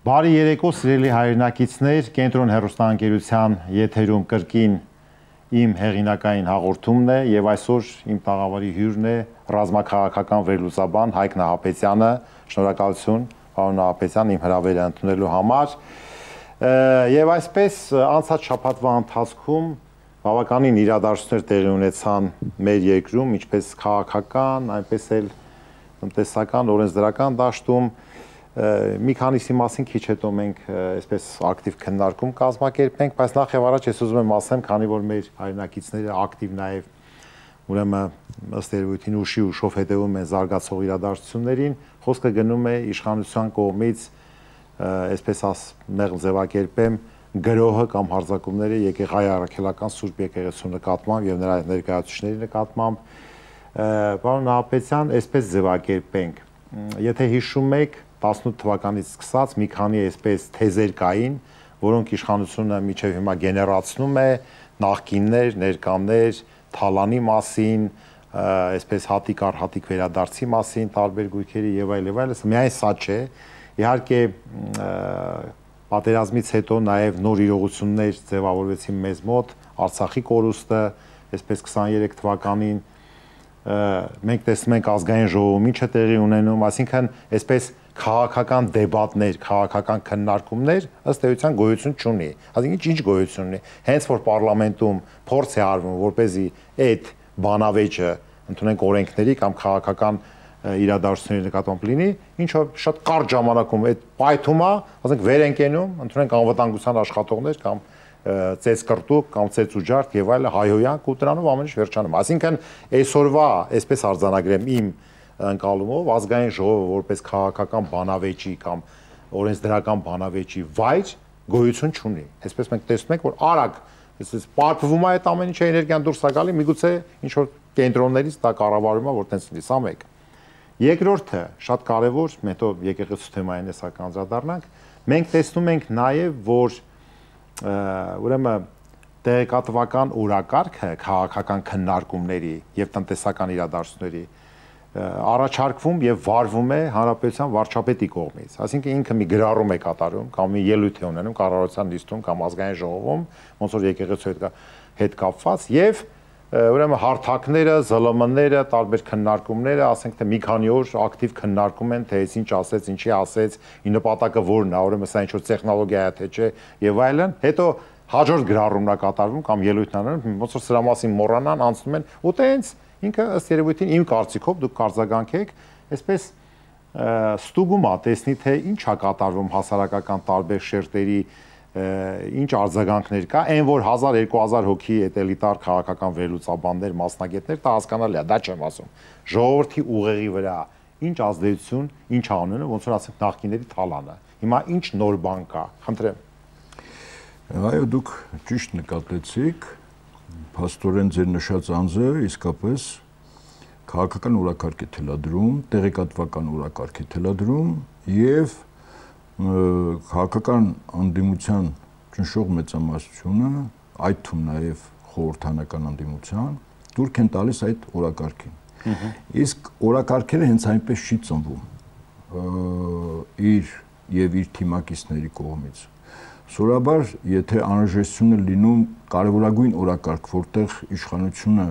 Բարի երեկո, սիրելի հայրենակիցներ, Կենտրոն հեռուստաընկերության եթերում կրկին իմ հեղինակային հաղորդումն է եւ այսօր իմ տաղավարի հյուրն է ռազմաքաղաքական վերլուծաբան Հայկ Նահապետյանը։ Շնորհակալություն, պարոն Նահապետյան, իմ հրավերը ընդունելու համար։ Եվ այսպես անցած շաբաթվա ընթացքում բավականին իրադարձություններ տեղի ունեցան մեր երկրում, ինչպես քաղաքական, այնպես էլ տնտեսական, օրենսդրական դաշտում։ Մի քանիսի մասին քիչ հետո մենք այսպես ակտիվ քննարկում կազմակերպենք, բայց նախ եւ առաջ ես ուզում եմ ասեմ, քանի որ մեր հայրենակիցները ակտիվ նաեւ ուրեմն ըստ երևույթին ուշով հետևում են զարգացող իրադարձություններին, խոսքը գնում է իշխանության կողմից այսպես մեղմ ձևակերպեմ գրոհը կամ հարձակումները Եկեղեցի առաքելական Սուրբ Եկեղեցու նկատմամբ եւ նրա ներկայացուցիչների նկատմամբ։ Պարոն Նահապետյան, այսպես ձևակերպենք, եթե հիշում եք 18 թվականից սկսած մի քանի այսպես թեզեր կային, որոնք իշխանությունը մինչև հիմա գեներացնում է, նախկիններ, ներկաներ, թալանի մասին, այսպես հատիկ առ հատիկ վերադարձի մասին, տարբեր գույքերի եւ այլ եւ այլ, միայն սա չէ։ Իհարկե պատերազմից հետո նաեւ նոր իրողություններ ձևավորվեցին մեզ մոտ, Արցախի կորուստը, այսպես 23 թվականին մենք տեսնում ենք ազգային ժողովում ինչ է տեղի ունենում, այսինքն այսպես քաղաքական դեբատներ, քաղաքական քննարկումներ ըստ էության գոյություն չունի։ Այսինքն ինչ գոյություն ունի։ Հենց որ պարլամենտում փորձ է արվում, որպեսզի այդ բանավեճը ընդունենք օրենքների կամ քաղաքական իրադարձությունների նկատմամբ լինի, ինչը շատ կարճ ժամանակում այդ պայթումը, ասենք վեր են կենում, ընդունենք անվտանգության աշխատողներ կամ ծեծկրտուկ կամ ծեծուջարդ եւ այլ հայհոյանք ու դրանով ամեն ինչ վերջանում։ Այսինքն այսօրվա այսպես արձանագրեմ իմ ընկալումով ազգային ժողովը որպես քաղաքական բանավեճի կամ օրենսդրական բանավեճի վայր գոյություն չունի։ Այսպես մենք տեսնում ենք, որ արագ այսպես պարփվում է այդ ամեն ինչը էներգիան դուրս է գալի, միգուցե ինչ որ կենտրոններից դա կառավարում է, որ տենց լինի, սա մեկ։ Երկրորդը շատ կարևոր, հետո եկեղեցու թեմային էսա անդրադառնանք, մենք տեսնում ենք նաև, որ ուրեմն տեղեկատվական օրակարգը քաղաքական քննարկումների եւ տնտեսական իրադարձությունների առաջարկվում եւ վարվում է հանրապետության վարչապետի կողմից։ Այսինքն ինքը մի գրառում է կատարում կամ մի ելույթ է ունենում կառավարության նիստում կամ ազգային ժողովում, ոնց որ եկեղեցու հետ կապված եւ ուրեմն հարթակները, ԶԼՄ-ները, տարբեր քննարկումները, ասենք թե մի քանի օր ակտիվ քննարկում են, թե ինչ ասեց, ինչի ասեց, ի նպատակը որն է, ուրեմն սա ինչ որ տեխնոլոգիա է, թե չէ եւ այլն։ Հետո հաջորդ գրառումն է կատարվում կամ ելույթն անում, ոնց որ սրա մասին մոռանան, անցնում են ու տենց ինքը ըստ երևույթին իմ կարծիքով դուք կարձագանքեք, այսպես ստուգում է տեսնի թե ինչ է կատարվում հասարակական տարբեր շերտերի ինչ արձագանքներ կա, այն որ 1000-2000 հոգի այդ էլիտար քաղաքական վերլուծաբաններ, մասնագետներ, դա հասկանալի է, դա չեմ ասում։ Ժողովրդի ուղեղի վրա ինչ ազդեցություն, ինչ անունը, ոնց որ ասենք նախկինների թալանը։ Հիմա ինչ նոր բան կա, խնդրեմ։ Այո, դուք ճիշտ նկատեցիք, փաստորեն ձեր նշած անձը իսկապես քաղաքական օրակարգ է թելադրում, տեղեկատվական օրակարգ է թելադրում եւ քաղաքական անդիմության ճնշող մեծամասնությունը, այդ թվում նաև խորհրդանական անդիմության, դուրք են տալիս այդ օրակարգին։ Իսկ օրակարգերը հենց այնպես չի ծնվում իր թիմակիցների կողմից։ Սովորաբար, եթե անհրաժեշտություն է լինում կարևորագույն օրակարգ, որտեղ իշխանությունը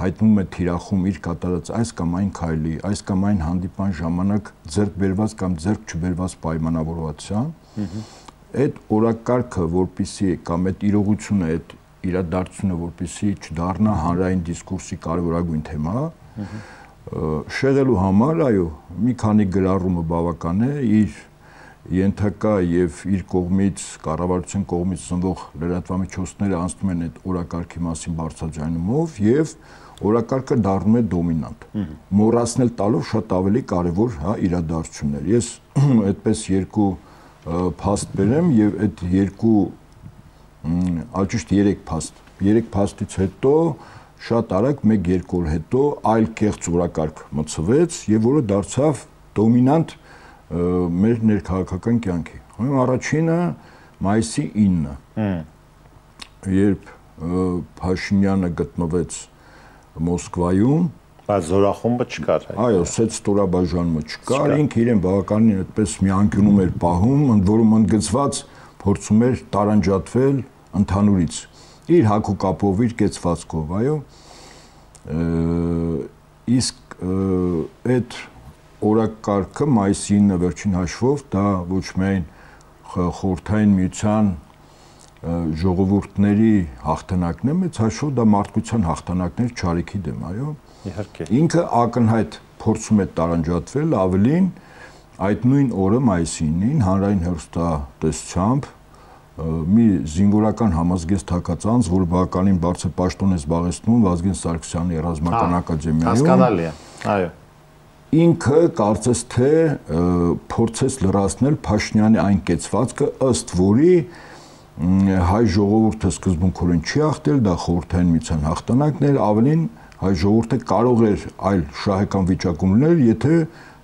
հայտնում է թիրախում իր կատարած այս կամ այն քայլի, այս կամ այն հանդիպան ժամանակ ձեռք բերված կամ ձեռք չբերված պայմանավորվածության, այդ օրակարգը, որպեսզի կամ այդ իրողությունը, այդ իրադարձությունը, որպեսզի չդառնա հանրային դիսկուրսի կարևորագույն թեմա, շեղելու համար, այո, մի քանի գրառումը բավական է, իր ենթակա եւ իր կողմից, կառավարության կողմից ծնվող լրատվամիջոցները անցնում են այդ օրակարգի մասին բարձրաձայնումով եւ օրակարգը դառնում է դոմինանտ։ Մոռացնել տալով շատ ավելի կարևոր իրադարձություններ։ Ես այդպես երկու փաստ բերեմ եւ այդ երկու ալճիշտ 3 փաստ։ 3 փաստից հետո շատ արագ 1-2 օր հետո այլ կեղծ օրակարգ մցվեց եւ որը դարձավ դոմինանտ մեր ներքաղաքական կյանքի։ Ուրեմն առաջինը մայիսի 9-ը, երբ Փաշինյանը գտնվեց Մոսկվայում Բայց զորախումբը չկար։ Այո, սեծ ստորաբաժանումը չկար, ինքը իրեն բավականին այդպես մի անկյունում էր պահում, ընդ որում ընդգծված փորձում էր տարանջատվել ընդհանուրից։ Իր հակուկապով, իր կեցվածքով, այո։ Իսկ այդ օրակարգը մայիսի 9-ը վերջին հաշվով դա ոչ միայն խորհրդային միության ժողովուրդների հաղթանակն է, մեծ հաշվով դա մարդկության հաղթանակն էր չարիքի դեմ, այո։ Իհարկե։ Ինքը ակնհայտ փորձում է տարանջատվել, ավելին այդ նույն օրը մայիսի 9-ին հանրային հեռուստատեսությամբ մի զինվորական համազգեստ հակածանց, որ բավականին բարձր պաշտոն է զբաղեցնում Վազգեն Սարգսյանի ռազմական ակադեմիայում։ Հասկանալի է, այո։ Ինքը կարծես թե փորձեց լրացնել Փաշինյանի այն կեցվածքը, ըստ որի հայ ժողովուրդը սկզբունքորեն չի հաղթել, դա խորհրդային միության հաղթանակն էր, ավելին հայ ժողովուրդը կարող էր այլ շահեկան վիճակում լինել, եթե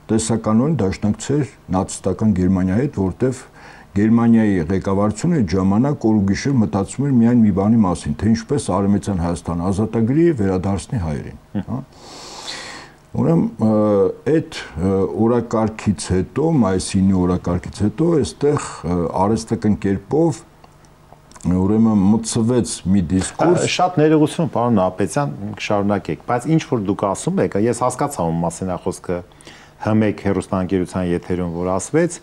տեսականորեն դաշնակցեր նացիստական Գերմանիայի հետ, որտեղ Գերմանիայի ղեկավարությունը այդ ժամանակ օր ու գիշեր մտածում էր միայն մի բանի մասին, թե ինչպես Արևմտյան Հայաստանը ազատագրի, վերադարձնի հայերին, հա։ Ուրեմն այդ օրակարգից հետո, մայիսի 9-ի օրակարգից հետո, այստեղ արհեստական կերպով ուրեմն մտցվեց մի դիսկուրս։ Շատ ներողություն, պարոն Ապետյան, շարունակեք, բայց ինչ որ դուք ասում եք, ես հասկացա ում մասին է խոսքը H1 հեռուստաընկերության եթերում, որ ասվեց,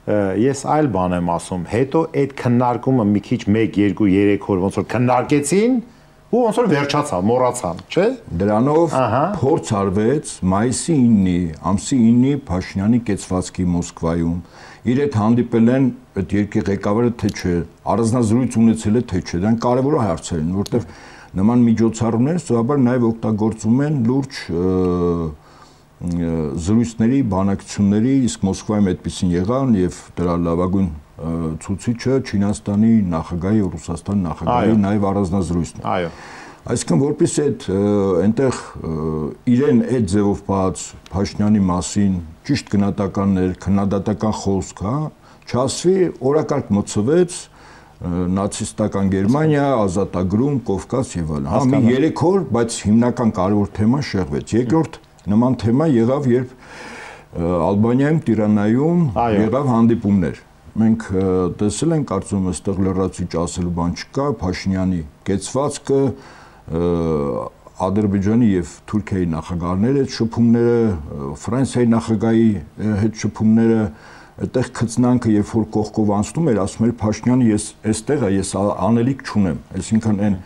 ես այլ բան եմ ասում, հետո այդ քննարկումը մի քիչ 1, 2, 3 օր ոնց որ քննարկեցին ու ոնց որ վերջացավ, մոռացան, չէ՞։ Դրանով փորձ արվեց մայիսի 9-ի, ամսի 9-ի Փաշինյանի կեցվածքի Մոսկվայում։ Իր հետ հանդիպել են այդ երկրի ղեկավարը թե չէ, առանձնազրույց ունեցել է թե չէ, դրանք կարևոր հարցեր են, որտեղ նման միջոցառումները սովորաբար նաև օգտագործում են լուրջ զրույցների, բանակցությունների, իսկ Մոսկվայում այդպեսին եղան եւ դրա լավագույն ցուցիչը Չինաստանի նախագահի, Ռուսաստանի նախագահի նաև առանձնազրույցն է։ Այո։ Այսինքն որպես այդ այնտեղ իրեն այդ ձևով բաց Փաշինյանի մասին ճիշտ գնահատականներ, քննադատական խոսք, հա, չասվի, օրակարգ մտցվեց նացիստական Գերմանիա, ազատագրում, Կովկաս եւ այլն։ Հա, մի 3 օր, բայց հիմնական կարևոր թեման շեղվեց։ Երկրորդ նման թեմա եղավ, երբ Ալբանիայում, Տիրանայում եղավ հանդիպումներ։ Մենք տեսել ենք, կարծում եմ, այստեղ լրացուցիչ ասելու բան չկա, Փաշինյանի կեցվածքը, Ադրբեջանի եւ Թուրքիայի նախագահների հետ շփումները, Ֆրանսիայի նախագահի հետ շփումները, այդտեղ քծնանքը երբ որ կողքով անցնում էր, ասում էր Փաշինյանը ես այստեղ ես անելիք չունեմ, այսինքն այն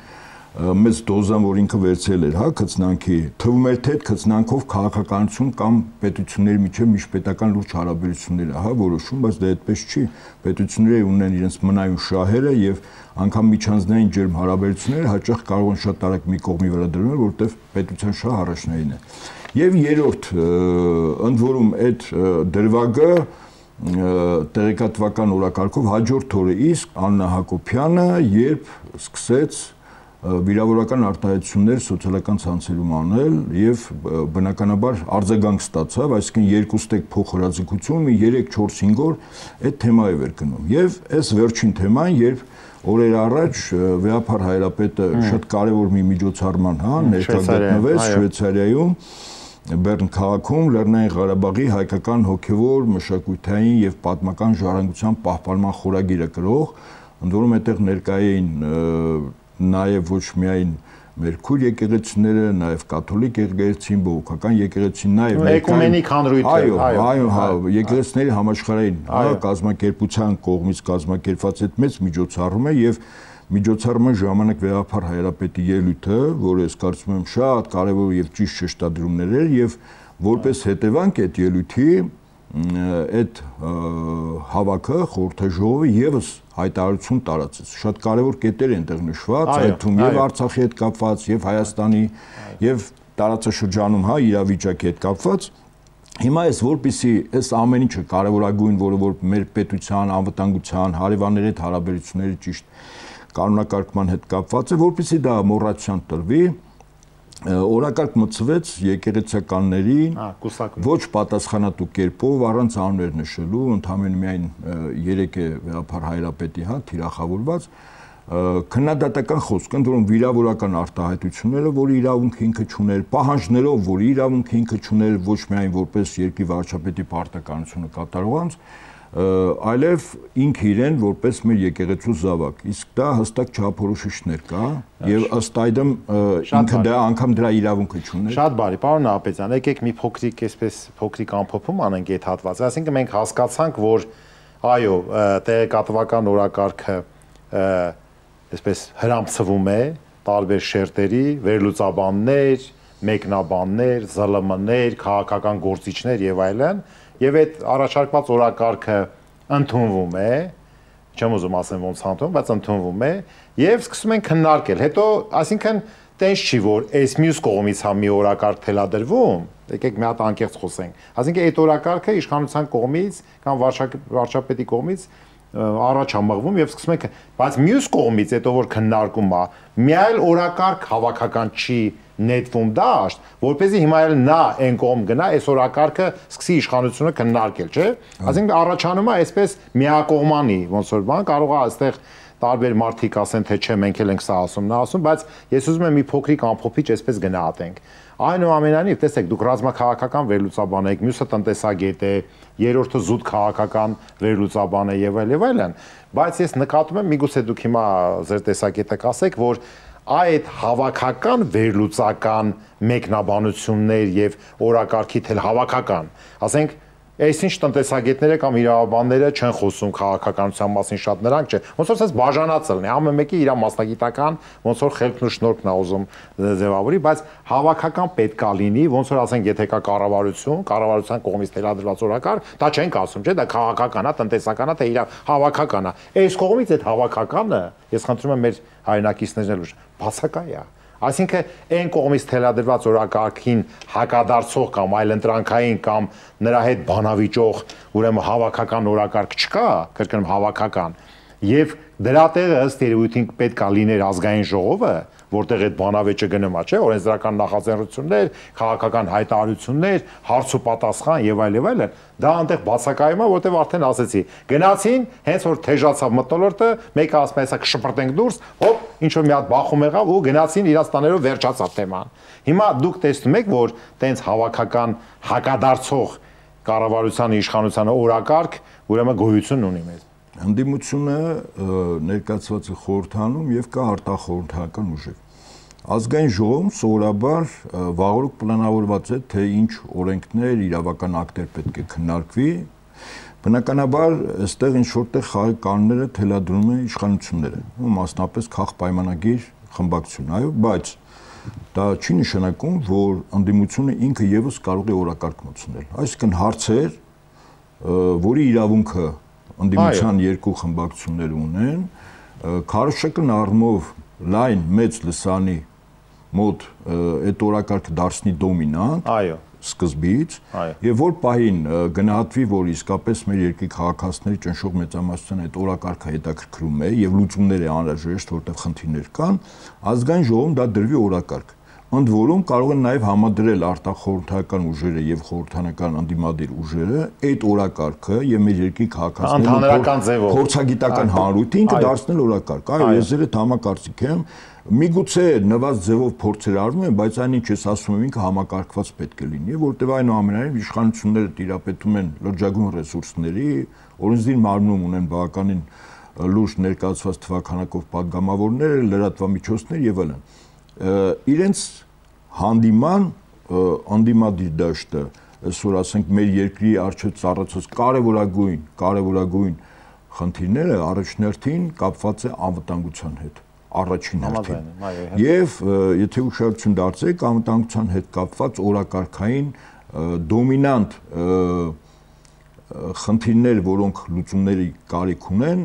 մեծ դոզան, որ ինքը վերցրել էր, հա, քծնանքի, թվում էր թե այդ քծնանքով քաղաքականություն կամ պետությունների միջև միջպետական լուրջ հարաբերություններ է, հա, որոշում, բայց դա այդպես չի։ Պետությունները ունեն իրենց մնայուն շահերը եւ անգամ միջանձնային ջերմ հարաբերությունները հաճախ կարող են շատ արագ մի կողմի վրա դրվել, որտեղ պետության շահ առաջնային է։ Եվ երրորդ, ընդ որում այդ դրվագը տեղեկատվական օրակարգով հաջորդ օրը իսկ Աննա Հակոբյանը երբ սկսեց վիրավորական արտահայտություններ սոցիալական ցանցերում անել եւ բնականաբար արձագանք ստացավ, այսինքն երկուստեք փոխհրաձգություն, 3-4-5 օր այդ թեմայով էր գնում։ Եվ այս վերջին թեման, երբ օրեր առաջ Վեհափար Հայրապետը շատ կարևոր մի միջոցառման, հա, ներկա գտնվեց Շվեյցարիայում, Բեռն քաղաքում Լեռնային Ղարաբաղի հայկական հոգևոր, մշակութային եւ պատմական ժառանգության պահպանման խորագիրը գրող, ընդ որում այդտեղ ներկա էին նաև ոչ միայն Մերկուր եկեղեցիները, նաև կաթոլիկ եկեղեցին, բողոքական եկեղեցին, նաև էկումենիկ հանրույթը, այո, եկեղեցիների համաշխարհային կազմակերպության կողմից կազմակերպված այդ մեծ միջոցառումը եւ միջոցառման ժամանակ Վեհափար Հայրապետի ելույթը, որը ես կարծում եմ շատ կարևոր եւ ճիշտ շեշտադրումներ էր եւ որպես հետևանք այդ ելույթի այդ հավաքը խորհրդաժողովը եւս հայտարարություն տարածեց։ Շատ կարևոր կետեր են այդտեղ նշված, այդ թվում եւ Արցախի հետ կապված, եւ Հայաստանի, եւ տարածաշրջանում, հա, իրավիճակի հետ կապված։ Հիմա էս որպեսի այս ամեն ինչը կարևորագույն, որ մեր պետության, անվտանգության, հարևանների հետ հարաբերությունների ճիշտ կանոնակարգման հետ կապված է, որպեսի դա մոռացիան տրվի, օրակարգ մտցվեց եկեղեցականներին ոչ պատասխանատու կերպով առանց անուններ նշելու, ընդհանրապես միայն 3 է Վեհափար Հայրապետի, հա, թիրախավորված, քննադատական խոսք են, որոնք վիրավորական արտահայտությունները, որի իրավունքը ինքը չուներ, պահանջներով, որի իրավունքը ինքը չուներ ոչ միայն որպես երկրի վարչապետի պարտականությունը կատարողանց, այլև ինքը իրեն որպես մեր եկեղեցու զավակ։ Իսկ դա հստակ չափորոշիչներ կա եւ ըստ այդմ ինքը դա անգամ դրա իրավունքը չուներ։ Շատ բարի, պարոն Նահապետյան, եկեք մի փոքրիկ այսպես փոքրիկ ամփոփում անենք այդ հատվածը։ Այսինքն մենք հասկացանք, որ այո, տեղեկատվական օրակարգը այսպես հրամցվում է տարբեր շերտերի, վերլուծաբաններ, մեկնաբաններ, ԶԼՄ-ներ, քաղաքական գործիչներ եւ այլն, եւ այդ առաջարկված օրակարգը ընդունվում է, չեմ ուզում ասեմ ոնց ընդունվում, բայց ընդունվում է եւ սկսում են քննարկել։ Հետո, այսինքն տենց չի, որ այս մյուս կողմից հա մի օրակարգ թելադրվում, եկեք մի հատ անկեղծ խոսենք։ Այսինքն այդ օրակարգը իշխանության կողմից կամ վարչապետի կողմից առաջ համղվում եւ սկսում եք, բայց մյուս կողմից հետո որ քննարկում է, մի այլ օրակարգ հավաքական չի նետվում դաշտ, որպեսզի հիմա էլ նա այն կողմ գնա, այս օրակարգը սկսի իշխանությունը քննարկել, չէ՞։ Այսինքն առաջանում է այսպես միակողմանի, ոնց որ բան, կարող է այստեղ տարբեր մարդիկ ասեն, թե չէ, մենք էլ ենք սա ասում, նա ասում, բայց ես ուզում եմ մի փոքրիկ ամփոփիչ այսպես գնահատենք։ Այնուամենայնիվ, տեսեք, դուք ռազմաքաղաքական վերլուծաբան եք, մյուսը տնտեսագետ է, երրորդը զուտ քաղաքական վերլուծաբան է եւ այլն, բայց ես նկատում եմ, միգուցե դուք հիմա ձեր տեսակետը կասեք, որ այդ հավաքական վերլուծական մեկնաբանություններ եւ օրակարգի թել հավաքական, ասենք, այս ինչ տնտեսագետները կամ իրավաբանները չեն խոսում քաղաքականության մասին շատ նրանք չէ, ոնց որ ասես բաժանածելն է, ամեն մեկի իր մասնագիտական, ոնց որ խելքն ու շնորհքն է ուզում ձևավորի, բայց հավաքական պետքա լինի, ոնց որ ասենք, եթե կա կառավարություն, կառավարության կողմից թելադրված օրակարգ, դա չենք ասում, չէ, դա քաղաքական է, տնտեսական է, թե իր հավաքական է։ Այս կողմից այդ հավաքականը, ես խնդրում եմ մեր հայրենակիցներն էլ բացակայ է։ Այսինքն այն կողմից թելադրված օրակարգին հակադարձող կամ այլընտրանքային կամ նրա հետ բանավիճող, ուրեմն հավաքական օրակարգ չկա, կրկնում հավաքական, եւ դրա տեղը ըստ երևույթին պետք է լիներ ազգային ժողովը, որտեղ այդ բանավեճը գնում է, չէ, օրենսդրական նախաձեռնություններ, քաղաքական հայտարարություններ, հարց ու պատասխան եւ այլն, դա այնտեղ բացակայում է, որտեղ արդեն ասեցի, գնացին, հենց որ թեժացավ մթնոլորտը, մեկը ասում է, հեսա կշպրտենք դուրս, հոպ, ինչ որ մի հատ բախում եղավ ու գնացին իրաց տաներով վերջացավ թեման։ Հիմա դուք տեսնում եք, որ տենց հավաքական հակադարձող կառավարության իշխանության օրակարգ ուրեմն գոյություն ունի մեզ։ Հանդիմությունը ներկայացված է խորհրդանում եւ կա արտախորհրդական ուժեր։ Ազգային ժողովում սովորաբար վաղօրոք պլանավորված է, թե ինչ օրենքներ, իրավական ակտեր պետք է քննարկվի։ Բնականաբար, այստեղ ինչ որտեղ խաղի կանոնները թելադրում են իշխանությունները, ու մասնապես քաղաքապայմանագիր խմբակցություն, այո, բայց դա չի նշանակում, որ ընդդիմությունը ինքը եւս կարող է օրակարգ մտցնել։ Այսինքն հարցեր, որի իրավունքը ընդդիմության երկու խմբակցություններ ունեն, քարոշչական առումով լայն մեծ լսանի մոտ այդ օրակարգը դարձնի դոմինանտ, այո, սկզբից, եւ որ պահին գնահատվի, որ իսկապես մեր երկրի քաղաքացիների ճնշող մեծամասնության այդ օրակարգը հետաքրքրում է եւ լուծումներ է անհրաժեշտ, որտեղ խնդիրներ կան, ազգային ժողովում դա դրվի օրակարգ։ Ընդ որում կարող են նաև համադրել արտախորհրդական ուժերը եւ խորհրդանական անդիմադիր ուժերը այդ օրակարգը եւ մեր երկրի քաղաքացիների փորձագիտական հանրույթը ինքը դարձնել օրակարգ։ Այո, ես ձեր հետ համակարծիք եմ, միգուցե նվազ ձևով փորձեր արվում են, բայց այն ինչ ես ասում եմ ինքը համակարգված պետք է լինի, որտեղ այնուամենայնիվ իշխանությունները տիրապետում են լրջագույն ռեսուրսների, օրենսդիր մարմնում ունեն բավականին լուրջ ներկայացված թվականակով падգամավորներ, լրատվամիջոցներ եւ այլն։ Իրենց հանդիման անդիմադիր դաշտը, այսօր ասենք մեր երկրի առջև ծառացած կարևորագույն խնդիրները առաջնորդին կապված է անվտանգության հետ, առաջին հերթին։ Եվ եթե ուշադրություն դարձեք անվտանգության հետ կապված օրակարգային դոմինանտ խնդիրներ, որոնք լուծումների կարիք ունեն,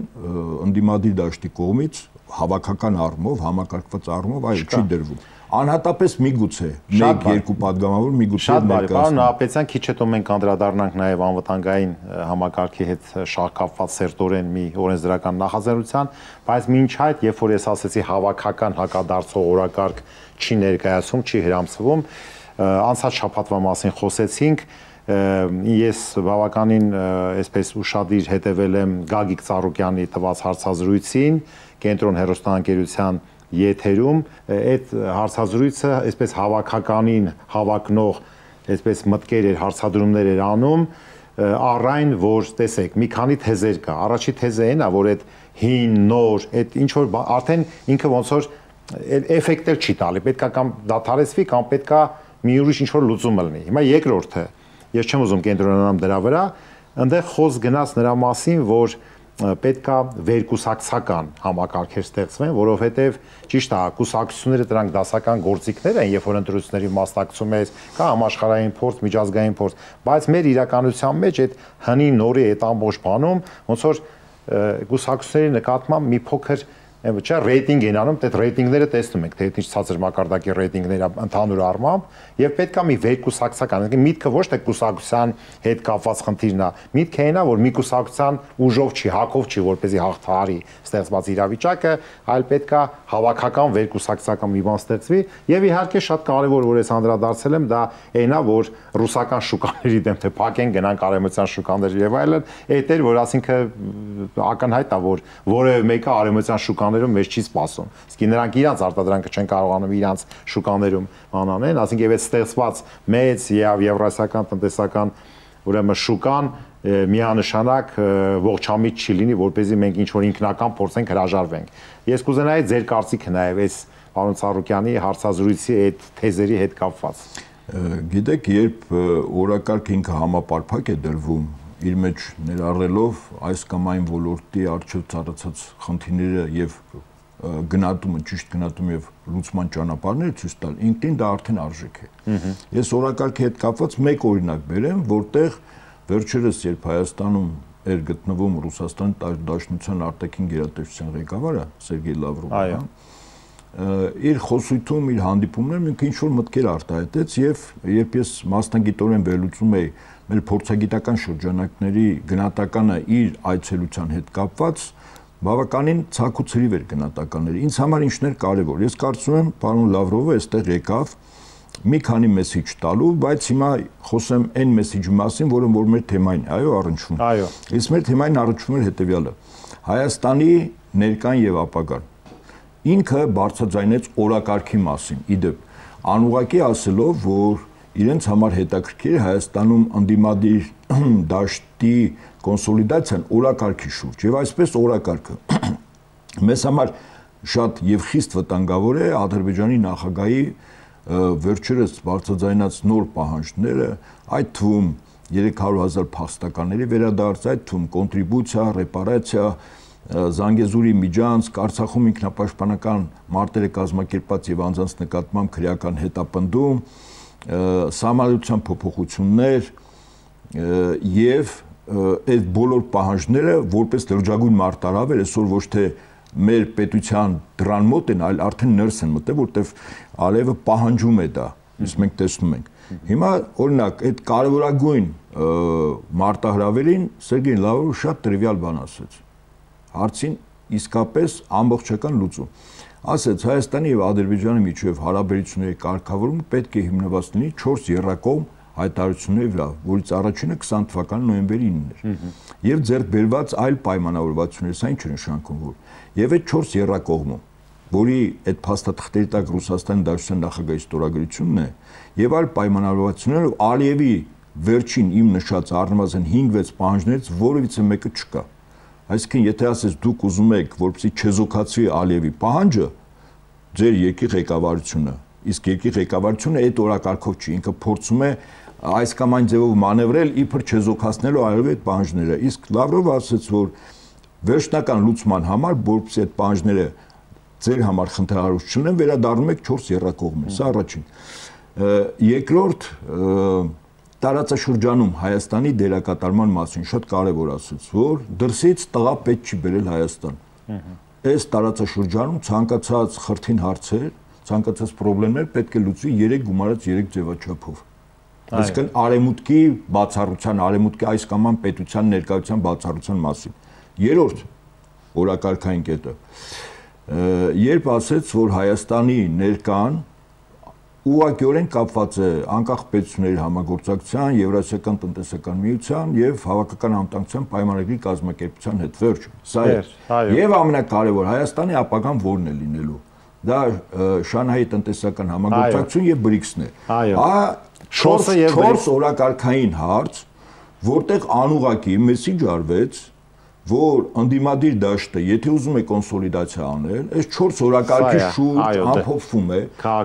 անդիմադիր դաշտի կողմից հավաքական առումով, համակարգված առումով այլ չի դրվում։ Անհատապես միգուցե մեկ-երկու падգամավոր միգուցե ներկայացնում։ Պարոն Նահապետյան, քիչ հետո մենք անդրադառնանք նաև անվտանգային համակարգի հետ շահկապված սերտորեն մի օրենսդրական նախաձեռնության, բայց մինչ այդ, երբ որ ես ասեցի հավաքական հակադարձող օրակարգ չի ներկայացում, չի հրամցվում, անցած շաբաթվա մասին խոսեցինք, ես բավականին այսպես ուշադիր հետևել եմ Գագիկ Ծառուկյանի տված հարցազրույցին Կենտրոն հեռուստաընկերության եթերում այդ հարցազրույցը այսպես հավաքականին հավակնող այսպես մտքեր էր հարցադրումներ էր անում առայն որ տեսեք մի քանի թեզեր կա առաջի թեզը այն է որ այդ հին նոր այդ ինչ որ արդեն ինքը ոնց որ էֆեկտեր չի տալի պետքա կամ դադարեցվի կամ պետքա մի ուրիշ ինչ որ լուծում լինի հիմա երկրորդը ես չեմ ուզում կենտրոնանամ դրա վրա այնտեղ խոսք գնաց նրա մասին որ պետքա վերկուսակցական համակարգեր ստեղծվեն որովհետև ճիշտ է կուսակցությունները դրանք դասական գործիքներ են երբ որ ընտրությունների մասնակցում ես կա համաշխարհային փորձ միջազգային փորձ բայց մեր իրականության մեջ այդ հնի նորի այդ ամբողջ բանում ոնց որ կուսակցությունների նկատմամբ մի փոքր Չէ, ռեյտինգ են անում, այդ ռեյտինգները տեսնում ենք, թե ինչ ցածր մակարդակի ռեյտինգները ընդհանուր առմամբ, եւ պետքա մի վերկուսակցական, միտքը ոչ թե կուսակցության հետ կապված խնդիրն է, միտքը այն է, որ մի կուսակցության ուժով չի, հակով չի, որպեսզի հաղթահարի ստեղծված իրավիճակը, այլ պետքա հավաքական վերկուսակցական մի բան ստեղծվի, եւ իհարկե շատ կարեւոր որ ես անդրադարձել եմ, դա այն է, որ ռուսական շուկաների դեմ թե փակեն գնան արևմտյան շուկաներ եւ այլն, այդ էր, որ ասինքն ակնհայտ է, որ որևէ մեկը արևմտյան շուկաներում մեզ չի սպասում։ Իսկ նրանք իրանց արտադրանքը չեն կարողանում իրանց շուկաներում անանեն, ասինքն եւ այդ ստեղծված մեծ եւ եվրասիական տնտեսական ուրեմն շուկան միանշանակ ողջամիտ չի լինի, որպեսզի մենք ինչ որ ինքնական փորձենք հրաժարվենք։ Ես կուզենայի ձեր կարծիքը նաեւ այս պարոն Ծառուկյանի հարցազրույցի այդ թեզերի հետ կապված։ Գիտեք, երբ օրակարգ ինքը համապարփակ է դրվում, իր մեջ ներառելով այս կամ այն ոլորտի առջև ծառացած խնդիրները եւ գնահատումը, ճիշտ գնահատում եւ լուծման ճանապարհները ցույց տալ, ինքնին դա արդեն արժեք է։ Ես օրակարգի հետ կապված մեկ օրինակ բերեմ, որտեղ վերջերս երբ Հայաստանում էր գտնվում Ռուսաստանի Դաշնության արտաքին գերատեսչության ղեկավարը Սերգեյ Լավրովը, իր խոսույթում, իր հանդիպումներում ինքը ինչ որ մտքեր արտահայտեց եւ երբ ես մասնագիտորեն վերլուծում էի մեր փորձագիտական շրջանակների գնահատականը իր այցելության հետ կապված բավականին ցակուցրիվ էր գնահատականները։ Ինձ համար ինչն էր կարևոր։ Ես կարծում եմ, պարոն Լավրովը այստեղ եկավ մի քանի մեսիջ տալու, բայց հիմա խոսեմ այն մեսիջի մասին, որը որ մեր թեմային է, այո, առնչվում։ Այո։ Իսկ մեր թեմային առնչվում էր հետեւյալը. Հայաստանի ներկան եւ ապագան։ Ինքը բարձրաձայնեց օրակարգի մասին, իդեպ, անուղղակի ասելով, որ իրենց համար հետաքրքիր է Հայաստանում ընդդիմադիր դաշտի կոնսոլիդացիան օրակարգի շուրջ եւ այսպես օրակարգը մեզ համար շատ եւ խիստ վտանգավոր է Ադրբեջանի նախագահի վերջերս բարձրաձայնած նոր պահանջները, այդ թվում 300,000 փախստականների վերադարձ, այդ թվում կոնտրիբուցիա, ռեպարացիա, Զանգեզուրի միջանցք, Արցախում ինքնապաշտպանական մարտերը կազմակերպած եւ անձանց նկատմամբ քրեական հետապնդում, սահմանադրության փոփոխություններ եւ այդ բոլոր պահանջները որպես լրջագույն մարտահրավեր այսօր ոչ թե մեր պետության դրան մոտ են, այլ արդեն ներս են մտել, որտեվ Ալիևը պահանջում է դա, իսկ մենք տեսնում ենք։ Հիմա օրինակ այդ կարևորագույն մարտահրավերին Սերգեյ Լավրովը շատ տրիվիալ բան ասաց։ Հարցին իսկապես ամբողջական լուծում։ Ասեց Հայաստանի եւ Ադրբեջանի միջև հարաբերությունների կարգավորումը պետք է հիմնված լինի 4 եռակողմ հայտարարությունների վրա, որից առաջինը 20 թվականի նոյեմբերի 9-ն էր։ Եվ ձեռք բերված այլ պայմանավորվածություններ, սա ինչ է նշանակում, որ եւ այդ 4 եռակողմը, որի այդ փաստաթղթերի տակ Ռուսաստանի Դաշնության նախագահի ստորագրությունն է, եւ այլ պայմանավորվածությունները Ալիևի վերջին իմ նշած առնվազն 5-6 պահանջներից որևիցե մեկը չկա։ Այսինքն, եթե ասես դուք ուզում եք, որպեսզի չեզոքացվի Ալիևի պահանջը, ձեր երկրի ղեկավարությունը, իսկ երկրի ղեկավարությունը այդ օրակարգով չի, ինքը փորձում է այս կամ այն ձևով մանևրել իբր չեզոքացնելու Ալիևի այդ պահանջները։ Իսկ Լավրովը ասաց, որ վերջնական լուծման համար, որպեսզի այդ պահանջները ձեր համար խնդրահարույց չլինեն, վերադառնում եք 4 եռակողմ, սա առաջին։ Երկրորդ, տարածաշրջանում Հայաստանի դերակատարման մասին շատ կարևոր ասաց, որ դրսից տղա պետք չի բերել Հայաստան։ Այս տարածաշրջանում ցանկացած խրթին հարցեր, ցանկացած խնդիրներ պետք է լուծվի 3 գումարած 3 ձևաչափով։ Այսինքն արևմուտքի բացառության, արևմուտքի այս կամ այն պետության ներկայության բացառության մասին։ Երրորդ օրակարգային կետը, երբ ասեց, որ Հայաստանի ներկան ուղղակիորեն կապված է անկախ պետությունների համագործակցության, Եվրասիական տնտեսական միության եւ հավաքական անվտանգության պայմանագրի կազմակերպության հետ վերջ։ Սա է։ Եվ ամենակարևոր Հայաստանի ապագան որն է լինելու։ Դա Շանհայի տնտեսական համագործակցություն եւ BRICS-ն է։ Չորս օրակարգային հարց, որտեղ անուղղակի մեսիջ արվեց, որ ընդդիմադիր դաշտը, եթե ուզում է կոնսոլիդացիա անել, այս 4 օրակարգի շուրջ ամփոփվում է,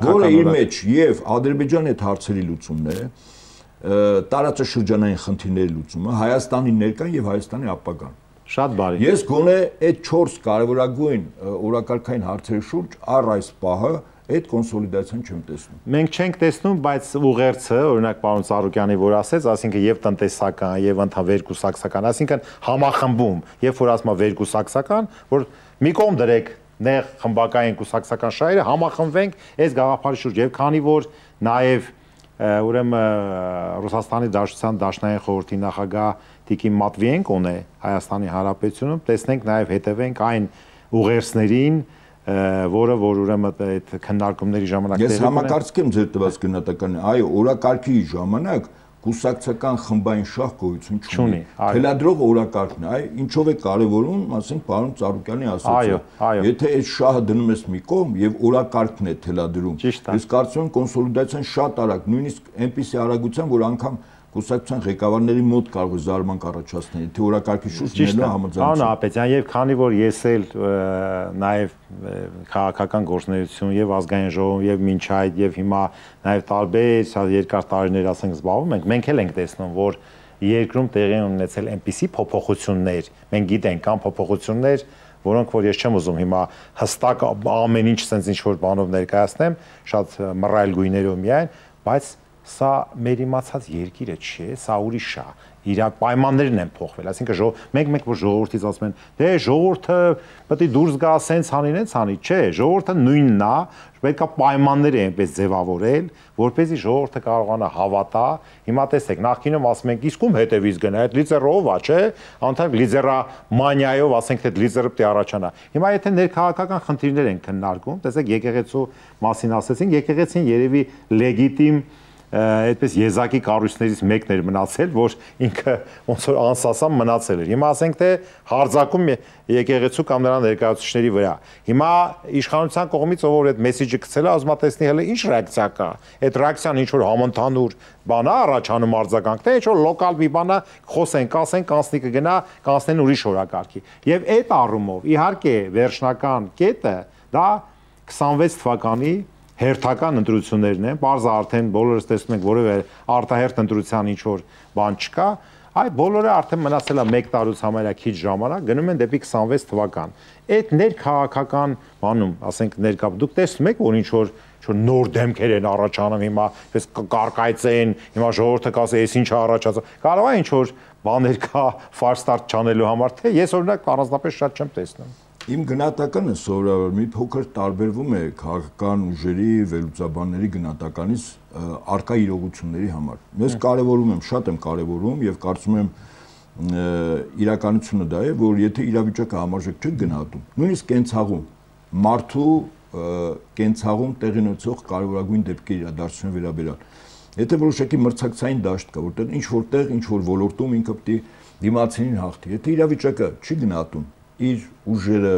որը իր մեջ եւ Ադրբեջանի հետ հարցերի լուծումն է, տարածաշրջանային խնդիրների լուծումը, Հայաստանի ներկան եւ Հայաստանի ապագան։ Շատ բարի։ Ես գոնե այդ 4 կարևորագույն օրակարգային հարցերի շուրջ առ այս պահը այդ կոնսոլիդացիան չեմ տեսնում։ Մենք չենք տեսնում, բայց ուղերձը, օրինակ պարոն Ծառուկյանի որ ասեց, ասինքն եւ տնտեսական, եւ վերկուսակցական, ասինքն համախմբում, երբ որ ասում է վերկուսակցական, որ մի կողմ դրեք նեղ խմբակային կուսակցական շահերը, համախմբվենք այս գաղափարի շուրջ, եւ քանի որ նաեւ ուրեմն Ռուսաստանի Դաշնության Դաշնային խորհրդի նախագահ Տիկին Մատվիենկոն է Հայաստանի Հանրապետությունում, տեսնենք նաեւ հետևենք այն ուղերձներին, որը որ ուրեմն այդ քննարկումների ժամանակ Ես համակարգում ձեր տված գնահատականն այո, օրակարգի ժամանակ կուսակցական խմբային շահ գոյություն չունի։ Թելադրող օրակարգն է, ինչով է կարևորում, ասենք պարոն Ծառուկյանի ասացը։ Եթե այդ շահը դնում ես մի կողմ եւ օրակարգն է թելադրում, ես կարծում եմ կոնսոլիդացիան շատ արագ, նույնիսկ այնպիսի արագությամբ, որ անգամ կուսակցության ղեկավարների մոտ կարող է զարմանք առաջացնել, թե օրակարգի շուրջ լինելու համաձայնություն։ Պարոն Ահապետյան, եւ քանի որ ես էլ նաեւ քաղաքական գործունեություն եւ ազգային ժողովում եւ մինչ այդ եւ հիմա նաեւ տարբեր երկար տարիներ ասենք զբաղվում ենք, մենք էլ ենք տեսնում, որ երկրում տեղի են ունեցել այնպիսի փոփոխություններ, մենք գիտենք կան փոփոխություններ, որոնք որ ես չեմ ուզում հիմա հստակ ամեն ինչ sense ինչ որ բանով ներկայացնեմ, շատ մռայլ գույներով միայն, բայց սա մեր իմացած երկիրը չէ, սա ուրիշ է, իր պայմաններն են փոխվել, այսինքն մենք որ ժողովրդից ասում են, դե ժողովուրդը պետք է դուրս գա, սենց հանի, չէ, ժողովուրդը նույնն է, պետք է պայմանները այնպես ձևավորել, որպեսզի ժողովուրդը կարողանա հավատա, հիմա տեսեք, նախկինում ասում ենք, իսկ ում հետևից գնա, այդ լիդերը ով է, չէ, անթարք լիդերամանիայով ասենք, այդ լիդերը պետք է առաջանա։ Հիմա եթե ներքաղաքական խնդիրներ են քննարկում, տեսեք, եկեղեցու մասին ասեցինք, եկեղեցին երևի լեգիտիմ այդպես եզակի կառույցներից մեկն էր մնացել, որ ինքը ոնց որ անսասան մնացել էր։ Հիմա ասենք թե հարձակում եկեղեցու կամ նրա ներկայացուցիչների վրա։ Հիմա իշխանության կողմից ով որ այդ մեսեջը գցել է, ուզում է տեսնի հələ ինչ ռեակցիա կա։ Այդ ռեակցիան ինչ որ համընդհանուր բան է առաջանում արձագանք, թե ինչ որ լոկալ մի բան է, խոսենք, ասենք, կանցնի կգնա, կանցնեն ուրիշ օրակարգի։ Եվ այդ առումով իհարկե վերջնական կետը դա 26 թվականի հերթական ընտրություններն են, բարձր արդեն բոլորս տեսնում ենք որևէ արտահերթ ընտրության ինչ որ բան չկա, այ բոլորը արդեն մնացել է 1 տարուց համարյա քիչ ժամանակ, գնում են դեպի 26 թվական։ Այդ ներքաղաքական բանում, ասենք ներկա, դուք տեսնում եք, որ ինչ որ նոր դեմքեր են առաջանում հիմա, այսպես կարկայծեն, հիմա ժողովուրդը կասի, այս ինչ է առաջացել։ Կարող է ինչ որ բաներ կա ֆարստարտ չանելու համար, թե ես օրինակ առանձնապես շատ չեմ տեսնում։ Իմ գնահատականը սովորաբար մի փոքր տարբերվում է քաղաքական ուժերի վերլուծաբանների գնահատականից արկա իրողությունների համար։ Ես կարևորում եմ, շատ եմ կարևորում եւ կարծում եմ իրականությունը դա է, որ եթե իրավիճակը համարժեք չի գնահատում, նույնիսկ կենցաղում մարդու կենցաղում տեղի ունեցող կարևորագույն դեպքերի իրադարձության վերաբերյալ, եթե որոշակի մրցակցային դաշտ կա, որտեղ ինչ որտեղ ինչ որ ոլորտում ինքը պետք է դիմացինին հաղթի, եթե իրավիճակը չի գնահատում իր ուժերը,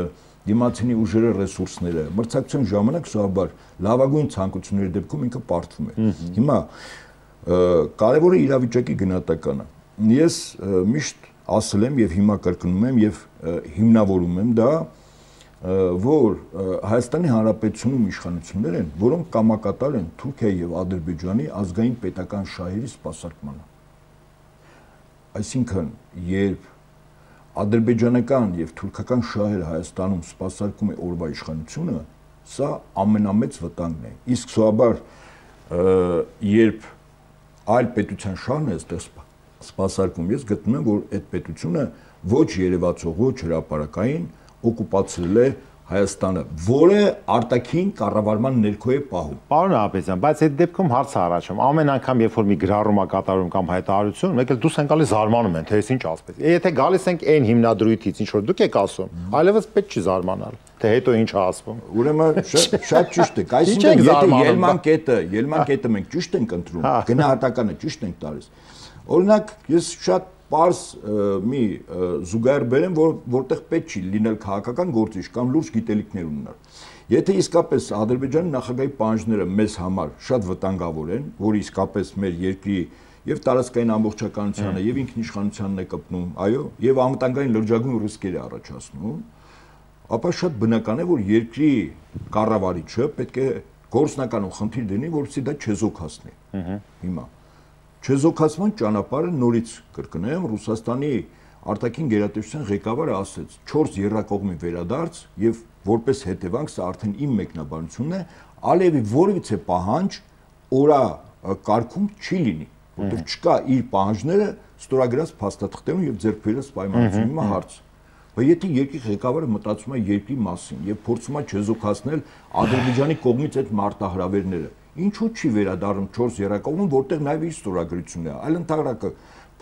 դիմացինի ուժերը, ռեսուրսները, մրցակցության ժամանակ սովորաբար լավագույն ցանկությունների դեպքում ինքը պարտվում է։ Հիմա կարևորը իրավիճակի գնահատականը։ Ես միշտ ասել եմ եւ հիմա կրկնում եմ եւ հիմնավորում եմ դա, որ Հայաստանի Հանրապետությունում իշխանություններ են, որոնք կամակատար են Թուրքիայի եւ Ադրբեջանի ազգային պետական շահերի սպասարկմանը։ Այսինքն, երբ ադրբեջանական եւ թուրքական շահերը Հայաստանում սպասարկում է օրվա իշխանությունը, սա ամենամեծ վտանգն է։ Իսկ սովորաբար երբ այլ պետության շահն է այստեղ սպասարկում, ես գտնում եմ, որ այդ պետությունը ոչ երևացող, ոչ հրապարակային օկուպացրել է Հայաստանը, որը արտաքին կառավարման ներքո է պահում։ Պարոն Ահապետյան, բայց այդ դեպքում հարց է առաջանում։ Ամեն անգամ, երբ որ մի գրառում է կատարում կամ հայտարարություն, մեկ էլ դուս են գալիս զարմանում են, թե ես ինչ ասպես։ Եթե գալիս ենք այն հիմնադրույթից, ինչ որ դուք եք ասում, այլևս պետք չի զարմանալ, թե հետո ինչ ասվում։ Ուրեմն շատ ճիշտ է, այսինքն եթե ելման կետը մենք ճիշտ ենք ընտրում, գնահատականը ճիշտ ենք տալիս։ Օրինակ, ես շատ պարզ մի զուգահեռ բերեմ, որտեղ պետք չի լինել քաղաքական գործիչ կամ լուրջ գիտելիքներ ունենալ։ Եթե իսկապես Ադրբեջանի նախագահի պահանջները մեզ համար շատ վտանգավոր են, որ իսկապես մեր երկրի եւ տարածքային ամբողջականությանը եւ ինքնիշխանությանն է կպնում, այո, եւ անվտանգային լրջագույն ռիսկեր է առաջացնում, ապա շատ բնական է, որ երկրի կառավարիչը պետք է գործնականում խնդիր դնի, որպեսզի դա չեզոքացնի։ Հիմա չեզոքացման ճանապարհը նորից կրկնեմ, Ռուսաստանի արտաքին գերատեսչության ղեկավարը ասեց 4 եռակողմի վերադարձ եւ որպես հետևանք սա արդեն իմ մեկնաբանությունն է, Ալիևի որևիցե պահանջ օրա կարգում չի լինի, որտեղ չկա իր պահանջները ստորագրած փաստաթղթերում եւ ձեռքբերած պայմանությունում հիմա հարց։ Բայց եթե երկրի ղեկավարը մտածում է երկրի մասին եւ փորձում է չեզոքացնել Ադրբեջանի կողմից այդ մարտահրավերները, ինչու չի վերադառնում 4 եռակողմում, որտեղ նաև իր ստորագրությունն է, այլ ընդհանրակը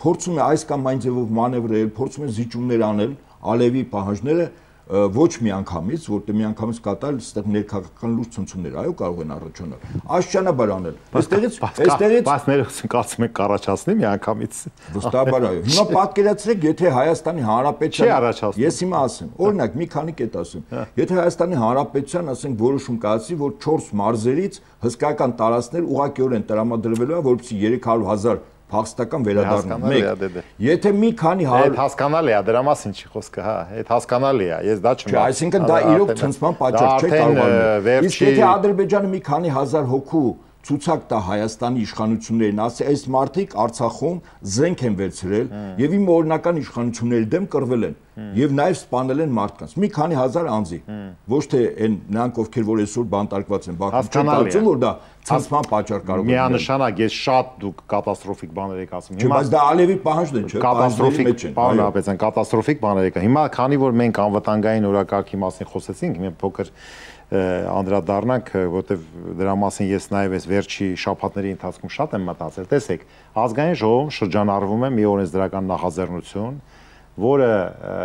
փորձում է այս կամ այն ձևով մանևրել, փորձում է զիջումներ անել Ալիևի պահանջները ոչ միանգամից, որտեղ միանգամից կատարել այստեղ ներքաղաքական լուրջ ցնցումներ, այո, կարող են առաջանալ։ Աստիճանաբար անել։ Այստեղից բասները կարծում եք կառաջացնի միանգամից։ Վստահաբար այո։ Հիմա պատկերացրեք, եթե Հայաստանի Հանրապետության ես հիմա ասեմ, օրինակ մի քանի կետ ասեմ, եթե Հայաստանի Հանրապետության, ասենք, որոշում կայացի, որ 4 մարզերից հսկայական տարածքներ ուղղակիորեն տրամադրվելու է, որպեսզի 300,000 փախստական վերադառնում։ Եթե մի քանի Այդ հասկանալի է, դրա մասին չի խոսքը, հա, այդ հասկանալի է, ես դա չեմ։ Այսինքն դա իրոք ցնցման պատճառ չէ կարող։ Իսկ եթե Ադրբեջանը մի քանի հազար հոգու ցուցակ տա Հայաստանի իշխանություններին, ասի այս մարդիկ Արցախում զենք են վերցրել եւ իմ օրինական իշխանությունների դեմ կռվել են եւ նաեւ սպանել են մարդկանց։ Մի քանի հազար անձի, ոչ թե այն նրանք, ովքեր որ այսօր բանտարկված են, Բաքվում, որ դա ցնցման պատճառ կարող է։ Միանշանակ ես շատ դուք կատաստրոֆիկ բաներ եք ասում։ Հիմա դա Ալիևի պահանջն է, չէ՞, կատաստրոֆիկ, պարոն Հապետյան, կատաստրոֆիկ բաներ եք։ Հիմա քանի որ մենք անվտանգային օրակարգի մասին խոսեցինք, մի փոքր անդրադառնանք, որտեվ դրա մասին ես նաև այս վերջի շաբաթների ընթացքում շատ եմ մտածել։ Տեսեք, ազգային ժողովում շրջանառվում է մի օրենսդրական նախաձեռնություն, որը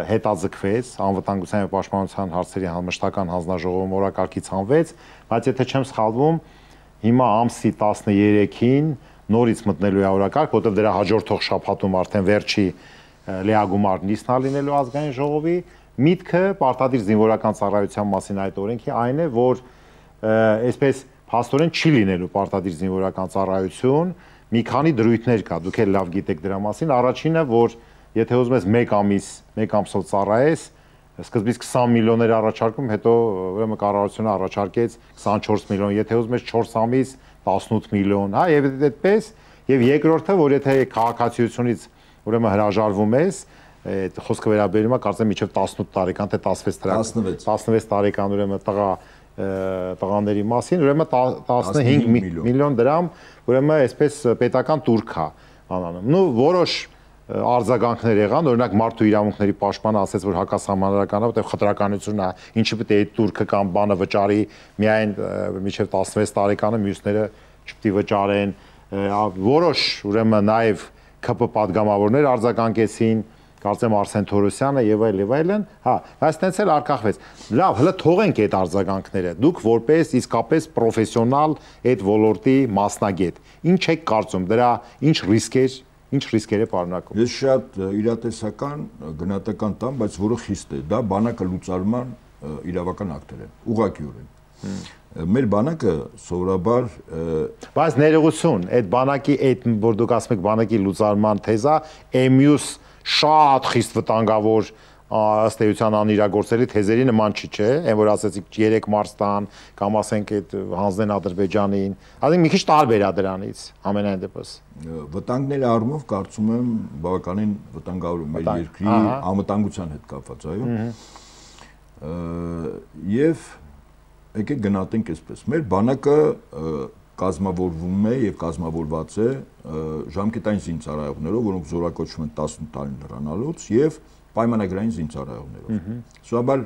հետաձգվեց անվտանգության եւ պաշտպանության հարցերի մշտական հանձնաժողովում օրակարգից հանվեց, բայց եթե չեմ սխալվում, հիմա ամսի 13-ին նորից մտնելու է օրակարգ, որտեվ դրա հաջորդող շաբաթում արդեն վերջի լիագումար նիստն է լինելու ազգային ժողովի։ Միտքը պարտադիր զինվորական ծառայության մասին այդ օրենքի այն է, որ այսպես փաստորեն չի լինելու պարտադիր զինվորական ծառայություն, մի քանի դրույթներ կա, դուք էլ լավ գիտեք դրա մասին։ Առաջինը, որ եթե ուզում ես 1 ամսով ծառայես, սկզբից 20 միլիոններ առաջարկում, հետո ուրեմն կառավարությունը առաջարկեց 24 միլիոն, եթե ուզում ես 4 ամիս 18 միլիոն, հա, եւ այդպես, եւ երկրորդը, որ եթե քաղաքացիությունից ուրեմն հրաժարվում ես, այդ խոսքը վերաբերում է կարծեմ մինչև 18 տարեկան թե 16 տարեկան ուրեմն տղաների մասին, ուրեմն 15 միլիոն դրամ, ուրեմն այսպես պետական տուրք է անանում։ Նու որոշ արձագանքներ եղան, օրինակ մարդու իրավունքների պաշտպանը ասեց, որ հակասահմանադրական է, որտեղ խտրականություն է, ինչի պետք է այդ տուրքը կամ բանը վճարի միայն մինչև 16 տարեկանը, մյուսները չպետք է վճարեն։ Որոշ ուրեմն նաև ԿՊ պատգամավորներ արձագանքեցին, կարծեմ Արսեն Թորոսյանը եւ այլն, հա, բայց տենց էլ արկախվեց։ Լավ, հələ թողենք այդ արձագանքները։ Դուք որպես իսկապես պրոֆեսիոնալ այդ ոլորտի մասնագետ, ինչ եք կարծում, դրա ինչ ռիսկեր է պարունակում։ Ես շատ իրատեսական գնահատական տամ, բայց որը խիստ է, դա բանակը լուծարման իրավական ակտեր են, ուղղակիորեն։ Մեր բանակը սովորաբար բայց ներողություն, այդ բանակի այդ որ դուք ասում եք բանակի լուծարման թեզա, Էմյուս շատ խիստ վտանգավոր ըստ էության անիրագործելի թեզերի նման չի, չէ, այն որ ասեցիք 3 մարս տան կամ ասենք այդ հանձնեն Ադրբեջանին, ասենք մի քիչ տարբեր է դրանից ամենայն դեպս։ Վտանգների առումով կարծում եմ բավականին վտանգավոր է մեր երկրի անվտանգության հետ կապված, այո։ Եվ եկեք գնահատենք այսպես, մեր բանակը կազմավորվում է եւ կազմավորված է ժամկետային զինծառայողներով, որոնք զորակոչվում են 18 տարին լրանալուց եւ պայմանագրային զինծառայողներով։ Սովորաբար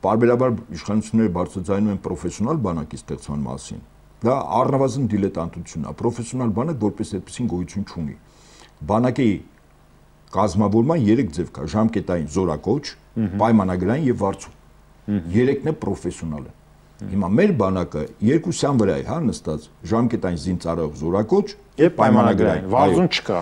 պարբերաբար իշխանությունները բարձրաձայնում են պրոֆեսիոնալ բանակի ստեղծման մասին։ Դա առնվազն դիլետանտություն է, պրոֆեսիոնալ բանակ որպես այդպեսին գոյություն չունի։ Բանակի կազմավորման 3 ձև կա՝ ժամկետային զորակոչ, պայմանագրային եւ վարձու։ 3-ն է պրոֆեսիոնալ են։ Հիմա մեր բանակը երկուսյան վրա է, հա, նստած ժամկետային զինծառայող զորակոչ եւ պայմանագրային, վարձուն չկա։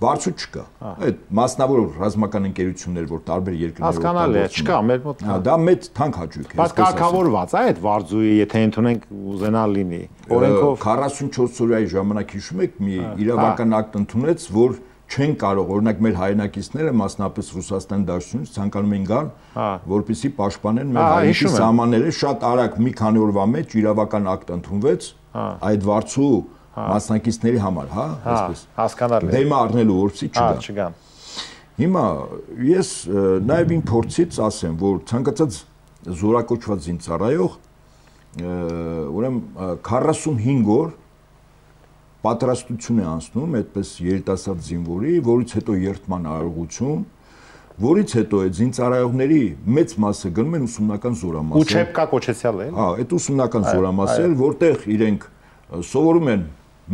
Վարձու չկա։ Այդ մասնավոր ռազմական ընկերություններ, որ տարբեր երկրներում հասկանալի է, չկա մեր մոտ։ Դա մեծ թանկ հաճույք է։ Բայց կարգավորված է այդ վարձուի, եթե ընդունենք ուզենալ լինի։ Օրենքով 44 օրյայի ժամանակ հիշում եք, մի իրավական ակտ ընդունեց, որ չեն կարող, օրինակ մեր հայրենակիցները, մասնապես Ռուսաստան Դաշնությունից ցանկանում են գալ, որպեսզի պաշտպանեն մեր հայրենի սահմանները, շատ արագ մի քանի օրվա մեջ իրավական ակտ ընդունվեց այդ վարձու մասնակիցների համար, հա, այսպես։ Հասկանալի է։ Դեմը առնելու որպեսզի չգան։ Հիմա ես նաև իմ փորձից ասեմ, որ ցանկացած զորակոչված զինծառայող ուրեմն 45 օր պատրաստություն է անցնում այդպես երիտասարդ զինվորի, որից հետո երթման արարողություն, որից հետո այդ զինծառայողների մեծ մասը գնում են ուսումնական զորամասեր։ Ուչեպկա կոչեցյալ է։ Հա, այդ ուսումնական զորամասեր, որտեղ իրենք սովորում են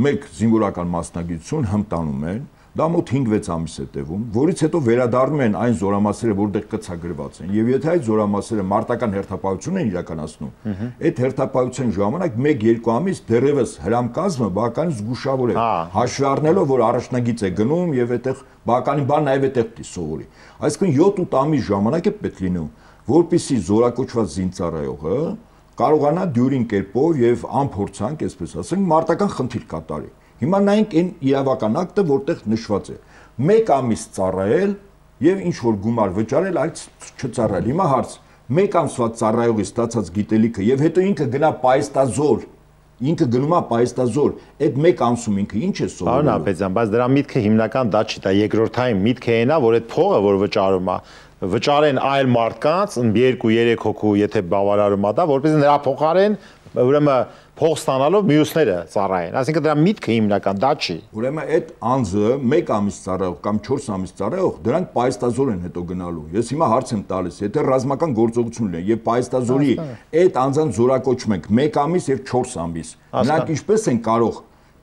մեկ զինվորական մասնագիտություն հմտանում են, դա մոտ 5-6 ամիս է տևում, որից հետո վերադառնում են այն զորամասերը, որտեղ կցագրված են։ Եվ եթե այդ զորամասերը մարտական հերթապահություն են իրականացնում, այդ հերթապահության ժամանակ 1-2 ամիս դեռևս հրամկազմը բավականին զգուշավոր է, հաշվի առնելով, որ առաջնագիծ է գնում եւ այդտեղ բավականին բան նաեւ այդտեղ պիտի սովորի։ Այսինքն 7-8 ամիս ժամանակ է պետք լինում, որպեսզի զորակոչված զինծառայողը կարողանա դյուրին կերպով եւ անփորձանք, այսպես ասենք, մարտական խնդիր կատարի։ Հիմա նայենք այն իրավական ակտը, որտեղ նշված է 1 ամիս ծառայել եւ ինչ որ գումար վճարել, այլ չծառայել։ Հիմա հարց. 1 ամսվա ծառայողի ստացած գիտելիքը եւ հետո ինքը գնա պայստազոր, ինքը գնում է պայստազոր, այդ 1 ամսում ինքը ինչ է սովորում։ Պարոն Ապեզյան, բայց դրա միտքը հիմնական դա չի, դա երկրորդային միտքը այն է, որ այդ փողը, որ վճարում է, վճարեն այլ մարդկանց 2-3 հոգու, եթե բավարարում է դա, որպեսզի նրա փոխարեն ուրեմն փող ստանալով մյուսները ծառայեն։ Այսինքն դրա միտքը հիմնական դա չի։ Ուրեմն այդ անձը 1 ամիս ծառայող կամ 4 ամիս ծառայող, դրանք պայստազոր են հետո գնալու։ Ես հիմա հարց եմ տալիս, եթե ռազմական գործողություն ունեն եւ պայստազորի այդ անձան զորակոչում ենք 1 ամիս եւ 4 ամիս, նրանք ինչպես են կարող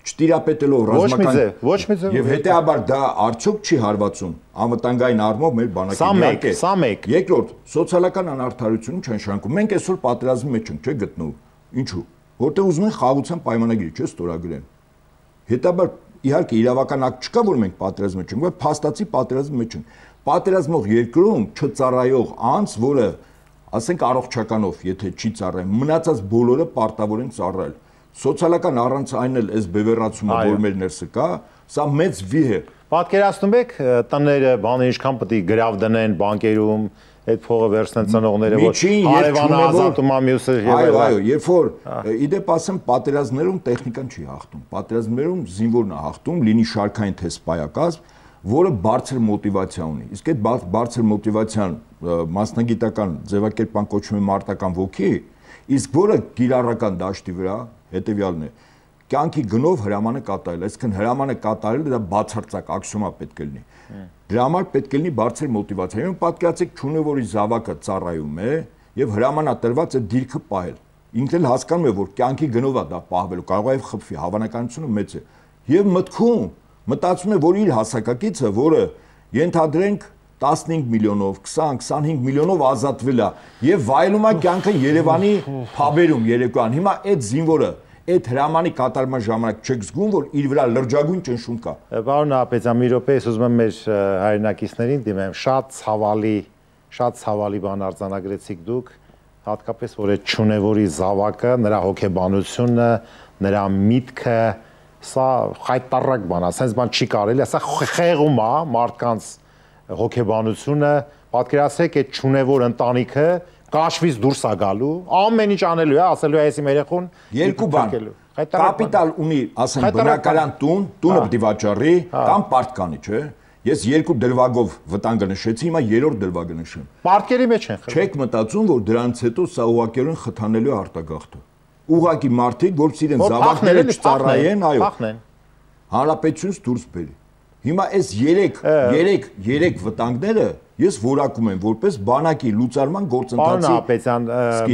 չտիրապետելով ռազմական ոչ մի ձև եւ հետեաբար դա արդյոք չի հարվածում անվտանգային առումով մեր բանակի Սա մեկ։ Երկրորդ, սոցիալական անարդարությունը չնշանակում։ Մենք այսօր պատերազմի մեջ ենք, չէ՞ գտնվում։ Ինչու՞։ Որտեղ ուզում են խաղաղության պայմանագիր չէ ստորագրեն։ Հետաբար իհարկե իրավական ակտ չկա, որ մենք պատերազմի մեջ ենք, բայց փաստացի պատերազմի մեջ ենք։ Պատերազմող երկրում չծառայող անձ, որը ասենք առողջականով, եթե չի ծառայում, մնացած բոլորը պարտավոր են ծառայել։ Սոցիալական առանց այն էլ այս բևեռացումը, որ մեր ներսը կա, սա մեծ վիհ է։ Պատկերացնում եք տները, բանը ինչքան պետք է գրավ դնեն բանկերում, այդ փողը վերցնեն ծնողները, որ հարևանը ազատում է մյուսը եւ այլն։ Այո, երբ որ իդեպ ասեմ պատերազմներում տեխնիկան չի հաղթում, պատերազմներում զինվորն է հաղթում, լինի շարքային թե սպայակազմ, որը բարձր մոտիվացիա ունի։ Իսկ այդ բարձր մոտիվացիան մասնագիտական ձևակերպման կոչվում է մարտական ոգի, իսկ որը կիրառական դաշտի վրա հետեւյալն է. կյանքի գնով հրամանը կատարել, այսինքն հրամանը կատարելը դա բացարձակ ակսիոմա պետք է լինի։ Դրա համար պետք է լինի բարձր մոտիվացիա։ Հիմա պատկերացեք ճունևորի զավակը ծառայում է եւ հրամանատրված է դիրքը պահել։ Ինքն էլ հասկանում է, որ կյանքի գնով է դա պահվելու, կարող է խփվի, հավանականությունը մեծ է։ Եվ մտածում է, որ իր հասակակիցը, որը ենթադրենք 15 միլիոնով, 20-25 միլիոնով ազատվել է եւ վայելում է կյանքը Երևանի փաբերում երեկոյան։ Հիմա այդ զինվորը այդ հրամանի կատարման ժամանակ չեք զգում, որ իր վրա լրջագույն ճնշում կա։ Պարոն Ապեզյան, մի րոպե, ես ուզում եմ մեր հայրենակիցներին դիմեմ, շատ ցավալի բան արձանագրեցիք դուք, հատկապես որ այդ ճունևորի զավակը, նրա հոգեբանությունը, նրա միտքը, սա խայտարակ բան է, sense բան չի կարելի, սա խեղում է մարդկանց հոգեբանությունը, պատկերացրեք այդ ճունևոր ընտանիքը կաշվից դուրս է գալու, ամեն ինչ անելու է, ասելու է այս իմ երեխուն երկու բան։ Կապիտալ ունի, ասեմ, բնակարան տունը պիտի վաճառի կամ պարտքանի, չէ՞։ Ես երկու դրվագով վտանգը նշեցի, հիմա երրորդ դրվագը նշեմ։ Պարտքերի մեջ են խփում։ Չեք մտածում, որ դրանից հետո սա ուղղակիորեն խթանելու է արտագաղթը։ Ուղղակի մարդիկ, որ իրեն զավակները չծառայեն, այո, հանրապետությունից դուրս բերի։ Հիմա այս 3 վտանգները ես որակում եմ որպես բանակի լուծարման գործընթացի։ Պարոն Ապեզյան,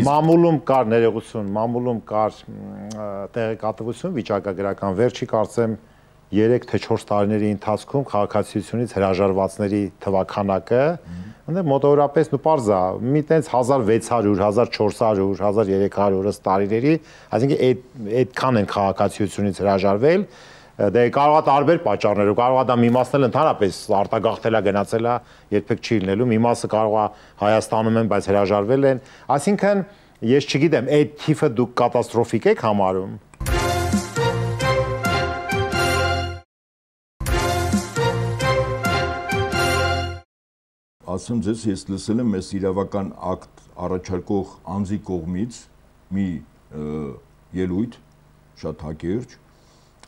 մամուլում կար ներողություն, մամուլում կար տեղեկատվություն վիճակագրական վերջի կարծեմ 3 թե 4 տարիների ընթացքում քաղաքացիությունից հրաժարվածների թվաքանակը Ընդ մոտավորապես նու պարզա, մի տենց 1600, 1400, 1300 տարիների, այսինքն այդքան են քաղաքացիությունից հրաժարվել, դե կարող է տարբեր պատճառներով, կարող է դա մի մասն էլ ընդհանրապես արտագաղթել է, գնացել է, երբեք չի լինելու, մի մասը կարող է Հայաստանում են, բայց հրաժարվել են, այսինքն ես չգիտեմ, այդ թիվը դուք կատաստրոֆիկ եք համարում։ Ասեմ ձեզ, ես լսել եմ մեզ իրավական ակտ առաջարկող անձի կողմից մի ելույթ, շատ հակերճ,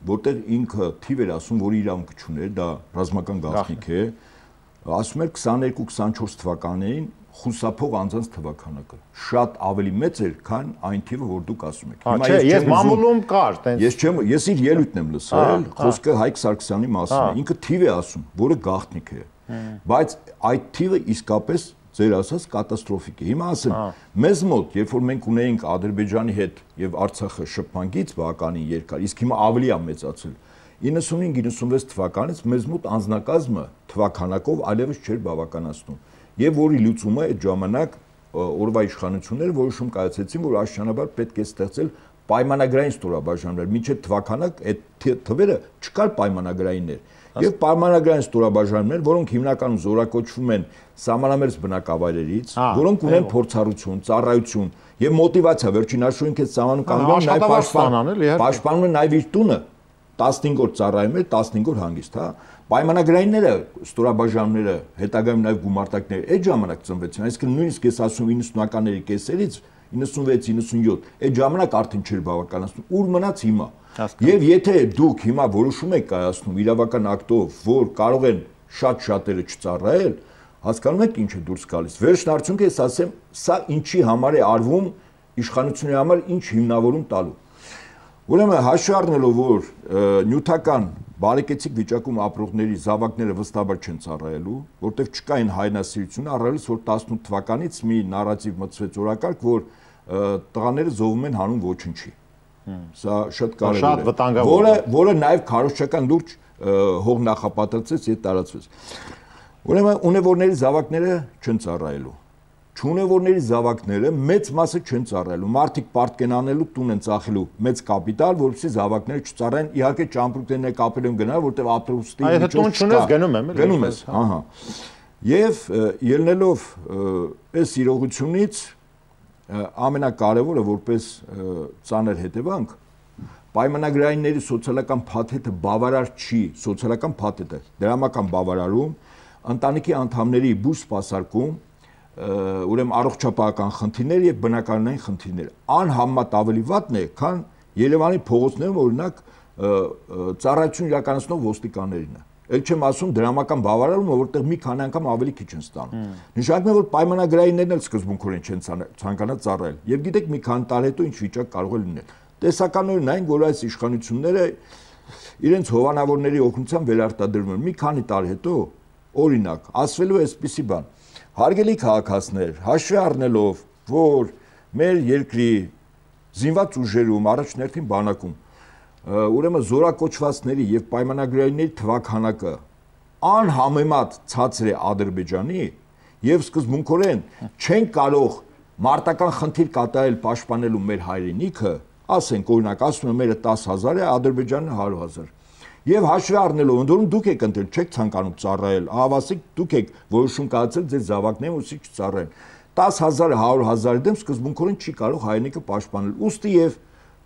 որտեղ ինքը թիվ էր ասում, որ իրավունք չուներ, դա ռազմական գաղտնիք է, ասում էր 22-24 թվականներին խուսափող անձանց թվականակը շատ ավելի մեծ էր, քան այն թիվը, որ դուք ասում եք։ Հիմա ես մամուլում կար, տենց։ Ես իր ելույթն եմ լսել, խոսքը Հայկ Սարգսյանի մասին է, ինքը թիվ է ասում, որը գաղտնիք է։ Բայց այդ թիվը իսկապես ձեր ասած կատաստրոֆիկ է։ Հիմա ասեմ, մեզ մոտ, երբ որ մենք ունեինք Ադրբեջանի հետ եւ Արցախը շփմանկից բավականին երկար, իսկ հիմա ավելի է մեծացել։ 95-96 թվականից մեզ մոտ անձնակազմը թվականակով այլևս չէր բավականացնում։ Եվ որի լուծումը այդ ժամանակ օրվա իշխանությունները որոշում կայացրեցին, որ աշճանաբար պետք է ստեղծել պայմանագրային ստորաբաժանումներ, մինչև թվականակ այդ թվերը չկար պայմանագրայիններ։ Եվ պայմանագրային ստորաբաժանումներ, որոնք հիմնականում զորակոչվում են սահմանամերձ բնակավայրերից, որոնք ունեն փորձառություն, ծառայություն եւ մոտիվացիա, վերջին հաշվին քեզ սահմանում կանգնում նաև պաշտպանում են նաև իր տունը 15 օր ծառայում էր, 15 օր հանգիստ, հա։ Պայմանագրայինները, ստորաբաժանումները, հետագայում նաև գումարտակները այդ ժամանակ ծնվեցին, այսինքն նույնիսկ ես ասում 90-ականների կեսերից 96-97, այդ ժամանակ արդեն չէր բավականացնում, ուր մնաց հիմա։ Եվ եթե դուք հիմա որոշում եք կայացնում իրավական ակտով, որ կարող են շատ-շատերը չծառայել, հասկանում եք ինչ է դուրս գալիս։ Վերջն արդյունքը ես ասեմ, սա ինչի համար է արվում իշխանությունների համար ինչ հիմնավորում տալու։ Ուրեմն հաշվի առնելով, որ նյութական բարեկեցիկ վիճակում ապրողների զավակները վստահաբար չեն ծառայելու, որտեղ չկա այն հայրենասիրությունը, առավելից որ 18 թվականից մի նարատիվ մտցվեց օրակարգ, որ տղաները զոհվում են հանուն ոչնչի։ Սա շատ կարևոր է, որը նաև քարոզչական լուրջ հող նախապատրցեց եւ տարածվեց։ Ուրեմն ունևորների զավակները չեն ծառայելու։ Չունևորների զավակները մեծ մասը չեն ծառայելու։ Մարդիկ պարտքեն անելու, տուն են ծախելու մեծ կապիտալ, որովհետեւ զավակները չծառայեն։ Իհարկե ճամպրուկներն կապել են գնալ, որտեղ ապրուստի միջոց տուն չունես գնում եմ, գնում ես, ահա։ Եվ ելնելով այս իրողությունից ամենակարևորը որպես ծանր հետևանք պայմանագրայինների սոցիալական փաթեթը բավարար չի, սոցիալական փաթեթը դրամական բավարարում, ընտանիքի անդամների բուժ սպասարկում, ուրեմն առողջապահական խնդիրներ եւ բնակարանային խնդիրներ անհամեմատ ավելի վատն է, քան Երևանի փողոցներում օրինակ ծառայություն իրականացնող ոստիկաններինը։ Էլ չեմ ասում դրամական բավարարումը, որտեղ մի քանի անգամ ավելի քիչ են ստանում։ Նշանակում է, որ պայմանագրայիններն էլ սկզբունքորեն չեն ցանկանա ծառայել։ Եվ գիտեք, մի քանի տարի հետո ինչ վիճակ կարող է լինել։ Տեսականորեն այն, որ այս իշխանությունները իրենց հովանավորների օգնությամբ վերարտադրվում են։ Մի քանի տարի հետո, օրինակ, ասվելու է այսպիսի բան. Հարգելի քաղաքացիներ, հաշվի առնելով, որ մեր երկրի զինված ուժերում առաջնորդին բանակում ուրեմն զորակոչվածների եւ պայմանագրայինների թվականակը անհամեմատ ցածր է Ադրբեջանի եւ սկզբունքորեն չեն կարող մարտական խնդիր կատարել պաշտպանելու մեր հայրենիքը, ասենք օրինակ ասում եմ մերը 10,000 է, Ադրբեջանը 100,000 եւ հաշվի առնելով ընդորում դուք եք ընտրել, չեք ցանկանում ծառայել, հավասիկ դուք եք որոշում կայացել ձեր զավակներին, որսի չծառայեն 10,000-ը 100,000-ի դեմ սկզբունքորեն չի կարող հայրենիքը պաշտպանել։ Ուստի եւ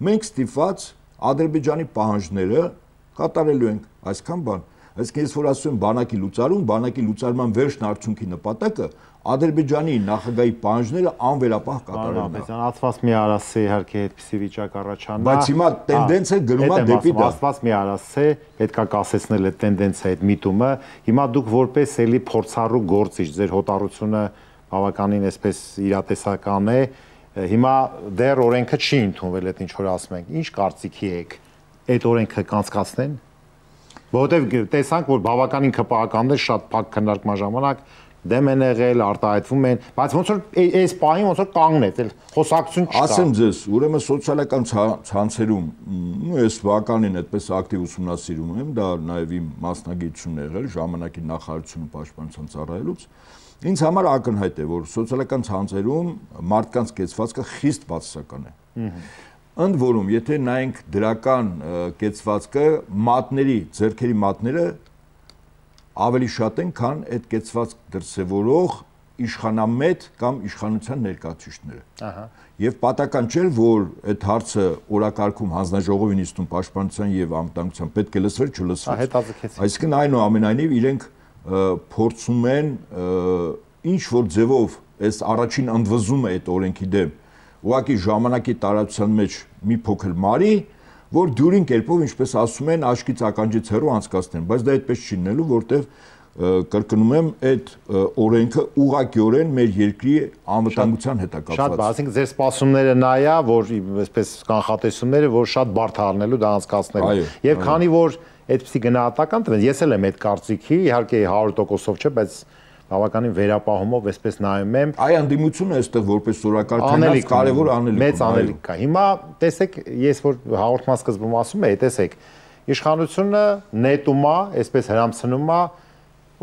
մենք ստիպված Ադրբեջանի պահանջները կատարելու ենք այսքան բան։ Այսինքն ես որ ասում եմ բանակի լուծարման վերջն արդյունքի նպատակը Ադրբեջանի նախագահի պահանջները անվերապահ կատարելն է։ Աստված մի արասե իհարկե այդպիսի վիճակ առաջանա։ Բայց հիմա տենդենսը գնում է դեպի դա։ Աստված մի արասե, պետքա կասեցնել այդ տենդենսը, այդ միտումը։ Հիմա դուք որպես էլի փորձառու գործիչ, ձեր հոտառությունը բավականին այսպես իրատեսական է։ Հիմա դեռ օրենքը չի ընդունվել, այդ ինչ որ ասում ենք։ Ինչ կարծիքի եք այդ օրենքը կանցկացնեն։ Որովհետև տեսանք, որ բավականին ԿՊԱ-ականներ շատ փակ քննարկման ժամանակ դեմ են եղել, արտահայտվում են, բայց ոնց որ այս պահին ոնց որ կանգնեց, էլ խոսակցություն չկա։ Ասեմ ձեզ, ուրեմն սոցիալական ցանցերում, ես բականին այդպես ակտիվ ուսումնասիրում եմ, դա նաև իմ մասնագիտությունն է եղել, ժամանակի նախարարությունը պաշտպանության ծառայելուց։ Ինձ համար ակնհայտ է, որ սոցիալական ցանցերում մարդկանց կեցվածքը խիստ բացասական է։ Ընդ որում, եթե նայենք դրական կեցվածքը, մատների, ձեռքերի մատները ավելի շատ են, քան այդ կեցվածք դրսևորող իշխանամետ կամ իշխանության ներկայացուցիչները։ Եվ պատահական չէ, որ այդ հարցը օրակարգում հանձնաժողովի նիստում պաշտպանության եւ անվտանգության պետք է լսվեր, չլսվեց։ Այսինքն այնուամենայնիվ իրենք փորձում են ինչ որ ձևով այս առաջին ընդվզումը այդ օրենքի դեմ ուղղակի ժամանակի տարածության մեջ մի փոքր մարի, որ դյուրին կերպով, ինչպես ասում են, աշկից ականջից հեռու անցկացնեն, բայց դա այդպես չի լինելու, որտեղ կրկնում եմ, այդ օրենքը ուղղակիորեն մեր երկրի անվտանգության հետ է կապված։ Շատ բան, ասենք ձեր սպասումները նա է, որ այսպես կանխատեսումները, որ շատ բարդ առնելու դա անցկացնելու։ Եվ քանի որ այդպեսի գնահատական տվեց, ես էլ եմ այդ կարծիքի, իհարկե 100%-ով չէ, բայց բավականին վերապահումով այսպես նայում եմ։ Այ անդիմությունը այստեղ որպես օրակարգ կարևոր անելիք։ Մեծ անելիք կա։ Հիմա տեսեք, ես որ հաղորդման սկզբում ասում եի, տեսեք, իշխանությունը նետում է, այսպես հրամցնում է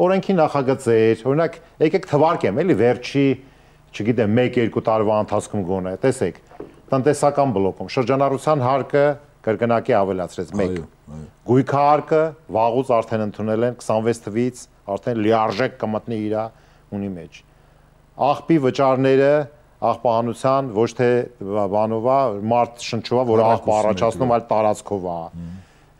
օրենքի նախագծեր, օրինակ, եկեք թվարկեմ, էլի վերջի, չգիտեմ, 1-2 տարվա ընթացքում գոնե, տեսեք, տնտեսական բլոկում շրջանառության հարկը կրկնակի ավելացրեց 1։ Գույքահարկը վաղուց արդեն ընդունել են 26 թվից արդեն լիարժեք կմտնի իր ունի մեջ։ Աղբի վճարները աղբահանության ոչ թե բանով է, մարդ շնչուա, որ աղբը առաջացնում, այլ տարածքով է։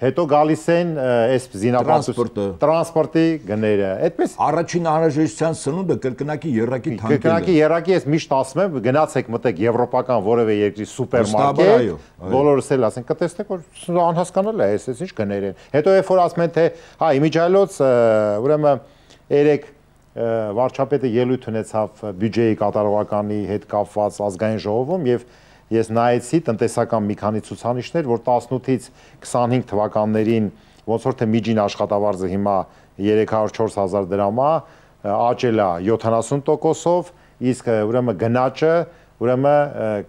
Հետո գալիս են այս զինապահություն տրանսպորտի գները։ Այդպես առաջին անհրաժեշտության սնունդը կրկնակի երակի թանկելը։ Կրկնակի երակի ես միշտ ասում եմ, գնացեք մտեք եվրոպական որևէ երկրի սուպերմարկետ, բոլորս էլ ասեն, կտեսնեք, որ անհասկանալի է, այս ինչ գներ են։ Հետո երբ որ ասում են, թե հա իմիջիայլոց, ուրեմն երեք վարչապետը ելույթ ունեցավ բյուջեի կատարողականի հետ կապված ազգային ժողովում եւ ես նայեցի տնտեսական մի քանի ցուցանիշներ, որ 18-ից 25 թվականներին ոնց որ թե միջին աշխատավարձը հիմա 304,000 դրամ է, աճել է 70%-ով, իսկ ուրեմն գնաճը ուրեմն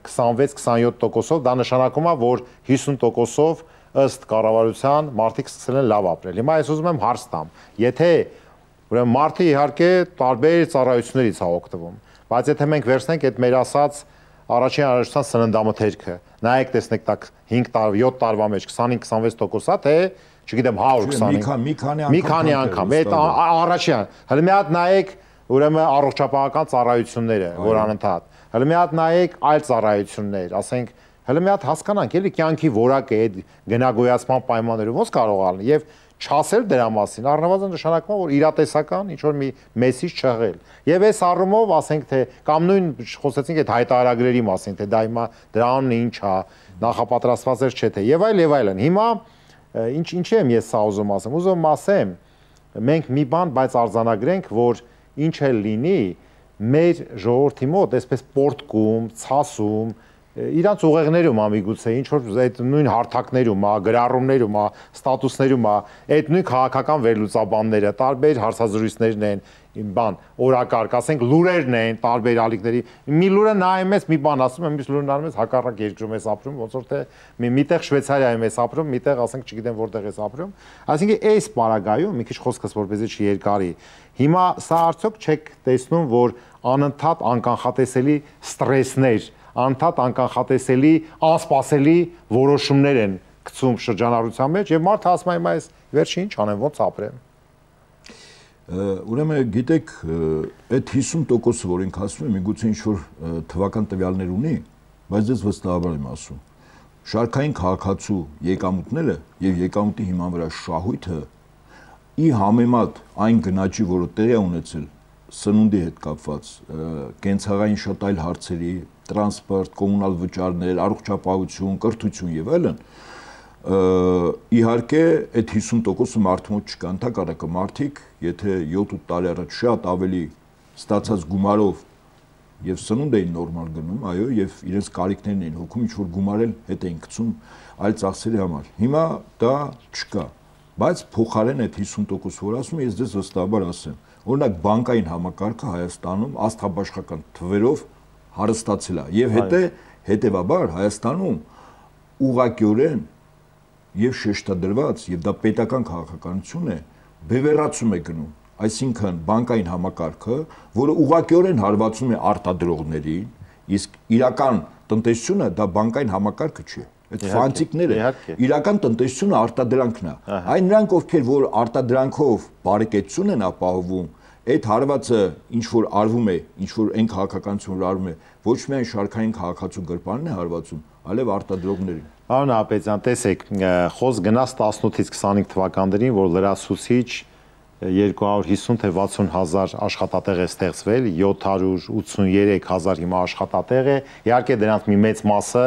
26-27%-ով, դա նշանակում է, որ 50%-ով ըստ կառավարության մարդիկ սկսել են լավ ապրել։ Հիմա ես ուզում եմ հարց տամ, եթե ուրեմն մարդը իհարկե տարբեր ծառայություններից է օգտվում, բայց եթե մենք վերցնենք այդ մեր ասած առաջին անհրաժեշտության սննդամթերքը, նայեք տեսնեք տակ 5 տարվա 7 տարվա մեջ 25-26% է, թե չգիտեմ 125 մի քանի անգամ, այդ առաջին, հələ մի հատ նայեք ուրեմն առողջապահական ծառայությունները, որ անընդհատ, հələ մի հատ նայեք այլ ծառայություններ, ասենք, հələ մի հատ հասկանանք, էլի կյանքի որակը այդ գնագոյացման պայմաններում ոնց կարող է լինել եւ չասել դրա մասին, առնվազն նշանակում է, որ իրատեսական ինչ որ մի մեսիջ չեղել։ Եվ այս առումով ասենք թե կամ նույն խոսեցինք այդ հայտարարագրերի մասին, թե դա հիմա դրանն ինչ է, նախապատրաստված չէ թե եւ այլն։ Հիմա ինչի եմ ես սա ուզում ասեմ, ուզում ասեմ, մենք մի բան բայց արձանագրենք, որ ինչ էլ լինի, մեր ժողովրդի մոտ այսպես պորտկում, ցասում իրանց ուղեղներում ամիգուցե ինչ որ այդ նույն հարթակներում, գրառումներում, ստատուսներում, այդ նույն քաղաքական վերլուծաբանները, տարբեր հարցազրույցներն են, բան, օրակարգ, ասենք լուրերն են, տարբեր ալիքների։ Մի լուրը նայում ես, մի բան ասում եմ, մյուս լուրը նայում ես, հակառակ երկրում ես ապրում, ոնց որ թե միտեղ Շվեյցարիայում ես ապրում, միտեղ ասենք չգիտեմ որտեղ ես ապրում։ Այսինքն այս պարագայում մի քիչ խոսքս որպեսզի չերկարի։ Հիմա սա արդյոք չեք տեսնում, որ անընդհատ անկանխատեսելի ստրեսներ անընդհատ անկանխատեսելի, անսպասելի որոշումներ են գցում շրջանառության մեջ եւ մարդը ասում է, այս վերջի ինչ անեմ, ոնց ապրեմ։ Ուրեմն գիտեք, այդ 50%-ը, որ ինք ասում եմ, միգուցե ինչ որ թվական տվյալներ ունի, բայց ես վստահաբար եմ ասում։ Շարքային քաղաքացու եկամուտները եւ եկամուտի հիման վրա շահույթը ի համեմատ այն գնաճի, որը տեղի է ունեցել սնունդի հետ կապված, կենցաղային շատ այլ հարցերի, տրանսպորտ, կոմունալ վճարներ, առողջապահություն, կրթություն եւ այլն, իհարկե այդ 50%-ը մարդու մոտ չկա, ընդհակառակը մարդիկ, եթե 7-8 տարի առաջ շատ ավելի ստացած գումարով եւ սնունդ էին նորմալ գնում, այո, եւ իրենց կարիքներն էին հոգում, ինչ որ գումարել հետ էին գցում այլ ծախսերի համար։ Հիմա դա չկա։ բայց փոխարեն այդ 50% որ ասում ես դες վստահաբար ասեմ, օրինակ բանկային համակարգը Հայաստանում աստղաբաշխական թվերով հարստացել է եւ հետեւաբար Հայաստանում ուղղակիորեն եւ շեշտադրված եւ դա պետական քաղաքականություն է, բևեռացում է գնում, այսինքն բանկային համակարգը, որը ուղղակիորեն հարվածում է արտադրողներին, իսկ իրական տնտեսությունը դա բանկային համակարգը չի։ Այդ ֆանտիկները իրական տնտեսությունը արտադրանքն է։ Այն նրանք, ովքեր որ արտադրանքով բարեկեցություն են ապահովում, այդ հարվածը ինչ որ արվում է, ինչ որ այն քաղաքականություն որ արվում է, ոչ միայն շարքային քաղաքացու գրպանն է հարվածում, այլև արտադրողներին։ Պարոն Ապետյան, տեսեք, խոսք գնաց 18-ից 25 թվականներին, որ լրացուցիչ 250 թե 60 հազար աշխատատեղ է ստեղծվել, 783 հազար հիմա աշխատատեղ է, իհարկե դրանց մի մեծ մասը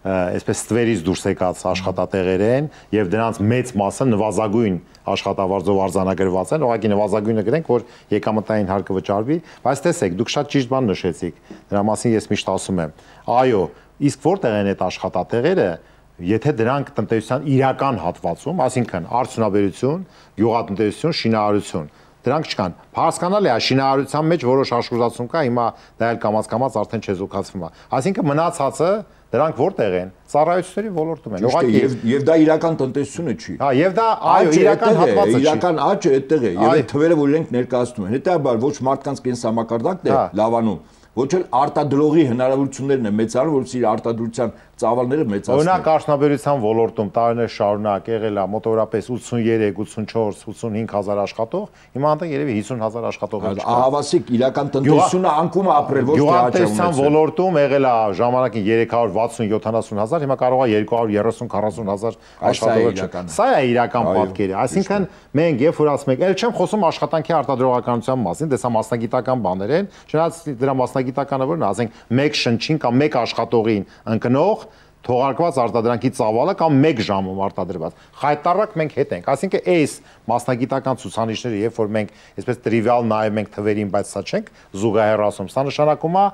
այսպես ստվերից դուրս եկած աշխատատեղեր են եւ դրանց մեծ մասը նվազագույն աշխատավարձով արձանագրված են, ուղղակի նվազագույնը գրենք, որ եկամտային հարկը վճարվի, բայց տեսեք, դուք շատ ճիշտ բան նշեցիք, դրա մասին ես միշտ ասում եմ, այո, իսկ որտեղ են այդ աշխատատեղերը, եթե դրանք տնտեսության իրական հատվածում, այսինքն արդյունաբերություն, գյուղատնտեսություն, շինարարություն, դրանք չկան։ Հասկանալի է, շինարարության մեջ որոշ աշխուժացում կա, հիմա դա էլ կամաց-կամաց արդեն չեզոքացվում է։ Այսինքն մնացածը դրանք որտեղ են։ Ծառայությունների ոլորտում են։ Ուղղակի եւ դա իրական տնտեսությունը չի։ Հա, եւ դա այո, իրական հատվածը չի։ Իրական աճը այդտեղ է, եւ այդ թվերը որ իրենք ներկայացնում են։ Հետեւաբար ոչ մարդկանց կենսամակարդակն է լավանում, ոչ էլ արտադրողի հնարավորություններն է մեծանում, որից իր արտադրության ծավալները մեծացնեն։ Օրինակ արդյունաբերության ոլորտում տարիներ շարունակ եղել է մոտավորապես 83, 84, 85 հազար աշխատող, հիմա այնտեղ երևի 50 հազար աշխատողներ չկան։ Ահավասիկ իրական տնտեսությունը անկում է ապրել, ոչ թե աճ ունեցել։ Գյուղատնտեսության ոլորտում եղել է ժամանակին 360-70 հազար, հիմա կարող է 230-40 հազար աշխատողներ։ Սա է իրական պատկերը։ Այսինքն մենք երբ որ ասում ենք, ել չեմ խոսում աշխատանքի արտադրողականության մասին, դեսա մասնագիտական բաներ են, չնայած դրա մասնագիտականը որն է, ասենք մեկ շնչին կամ մեկ աշխատողին ընկնող թողարկված արտադրանքի ծավալը կամ 1 ժամում արտադրված։ Խայտարակ մենք հետ ենք։ Այսինքն այս մասնագիտական ցուցանիշները, երբ որ մենք այսպես տրիվիալ նայում ենք թվերին, բայց սա չենք զուգահեռ ասում, սա նշանակում է,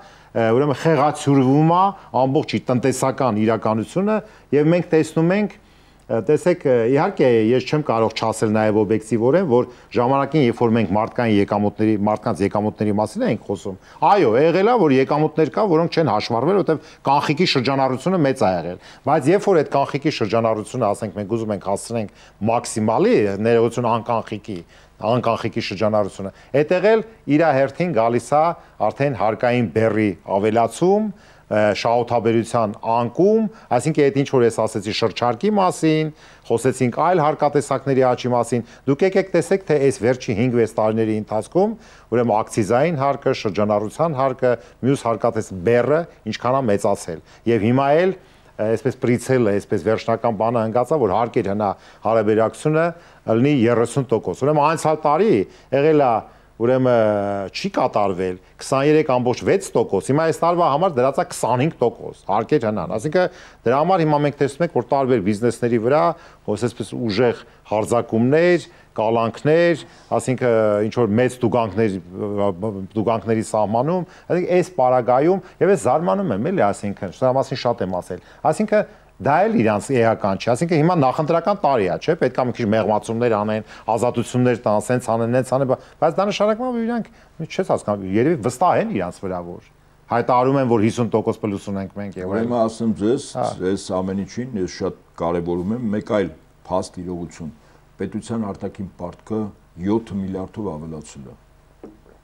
ուրեմն խեղաթյուրվում է ամբողջ տնտեսական իրականությունը եւ մենք տեսնում ենք տեսեք, իհարկե ես չեմ կարող չասել նաև օբյեկտիվորեն, որ ժամանակին երբ որ մենք մարդկանց եկամուտների մասին ենք խոսում, այո, եղել է, որ եկամուտներ կա, որոնք չեն հաշվառվել, որովհետև կանխիկի շրջանառությունը մեծ է եղել։ Բայց երբ որ այդ կանխիկի շրջանառությունը, ասենք, մենք ուզում ենք հասցնենք մաքսիմալի ներողություն անկանխիկի շրջանառությունը, այդ եղել իր հերթին գալիս է արդեն հարկային բեռի ավելացում, շահութաբերության անկում, այսինքն այդ ինչ որ ես ասեցի շրջարկի մասին, խոսեցինք այլ հարկատեսակների աճի մասին, դուք եկեք տեսեք, թե այս վերջի 5-6 տարիների ընթացքում, ուրեմն ակցիզային հարկը, շրջանառության հարկը, մյուս հարկատես բեռը ինչքան է մեծացել։ Եվ հիմա էլ այսպես պրիցելը, այսպես վերջնական բանը հնգացա, որ հարկեր հնա հարաբերակցությունը լինի 30%։ Ուրեմն անցյալ տարի եղել է ուրեմն չի կատարվել 23.6%, հիմա այս տարվա համար դրած է 25% հարկեր հնան։ Այսինքն դրա համար հիմա մենք տեսնում ենք, որ տարբեր բիզնեսների վրա այսպես ուժեղ հարձակումներ, կալանքներ, այսինքն ինչ որ մեծ դուգանքների սահմանում, այսինքն այս պարագայում եւ ես զարմանում եմ, էլի, այսինքն սրա մասին շատ եմ ասել։ Այսինքն դա էլ իրանց էական չի, այսինքն հիմա նախընտրական տարի է, չէ՞, պետք է մի քիչ մեղմացումներ անեն, ազատություններ տան, սենց անեն, նենց անեն, բայց դա նշանակում է, որ իրանք չես հասկանում, երևի վստահ են իրանց վրա, որ հայտարարում են, որ 50% պլյուս ունենք մենք եւ այլն։ Ուրեմն ասեմ ձեզ, այս ամեն ինչին ես շատ կարեւորում եմ մեկ այլ փաստ իրողություն։ Պետության արտաքին պարտքը 7 միլիարդով ավելացել է։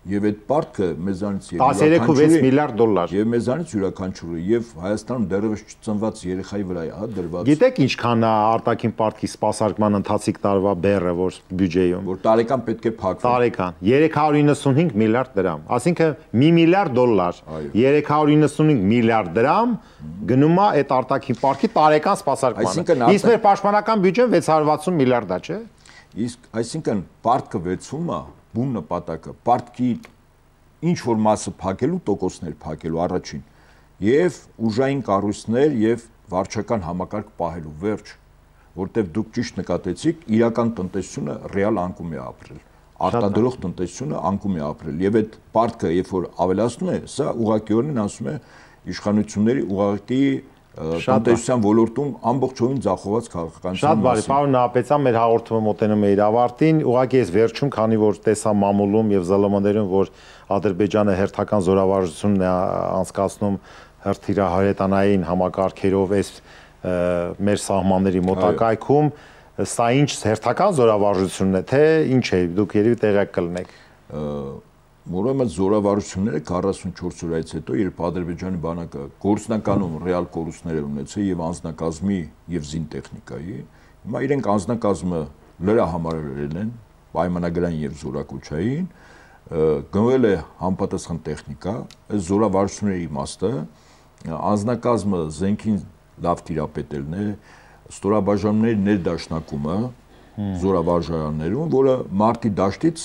Եվ այդ պարտքը մեզանից $13.6 միլիարդ եւ մեզանից յուրաքանչյուրը եւ Հայաստանում դեռևս չծնված երեխայի վրա է դրված։ Գիտեք ինչքան է արտաքին պարտքի սպասարկման ընթացիկ տարվա բեռը, որ բյուջեում, որ տարեկան պետք է փակվի։ Տարեկան 395 միլիարդ դրամ, այսինքն $1 միլիարդ, 395 միլիարդ դրամ գնում է այդ արտաքին պարտքի տարեկան սպասարկմանը։ Իսկ մեր պաշտպանական բյուջեն 660 միլիարդ է, չէ՞։ Իսկ այսինքն պարտքը վեցում է բուն նպատակը պարտքի ինչ որ մասը փակելու տոկոսներ փակելու առաջին եւ ուժային կառույցներ եւ վարչական համակարգ պահելու վերջ որտեվ դուք ճիշտ նկատեցիք իրական տնտեսությունը ռեալ անկում է ապրել արտադրող տնտեսությունը անկում է ապրել եւ այդ պարտքը երբ որ ավելացնում է սա ուղղակիորեն ասում է իշխանությունների ուղղակի տնտեսության ոլորտում ամբողջովին ձախողված քաղաքականության Շատ բարի, պարոն Նահապետյան, մեր հաղորդումը մոտենում է իր ավարտին, ուղղակի ես վերջում, քանի որ տեսա մամուլում եւ ԶԼՄ-ներում, որ Ադրբեջանը հերթական զորավարժությունն է անցկացնում հրթիռահրետանային համակարգերով այս մեր սահմանների մոտակայքում, սա ինչ հերթական զորավարժությունն է, թե ինչ է, դուք երևի տեղյակ կլինեք։ Ուրեմն զորավարժությունները 44 օրից հետո, երբ Ադրբեջանի բանակը գործնականում ռեալ կորուստներ ունեցել եւ անձնակազմի եւ զինտեխնիկայի, հիմա իրենք անձնակազմը լրահամարել են պայմանագրային եւ զորակոչային, գնվել է համապատասխան տեխնիկա, այս զորավարժությունների իմաստը անձնակազմը զենքին լավ տիրապետելն է, ստորաբաժանումների ներդաշնակումը զորավարժարաններում, որը մարտի դաշտից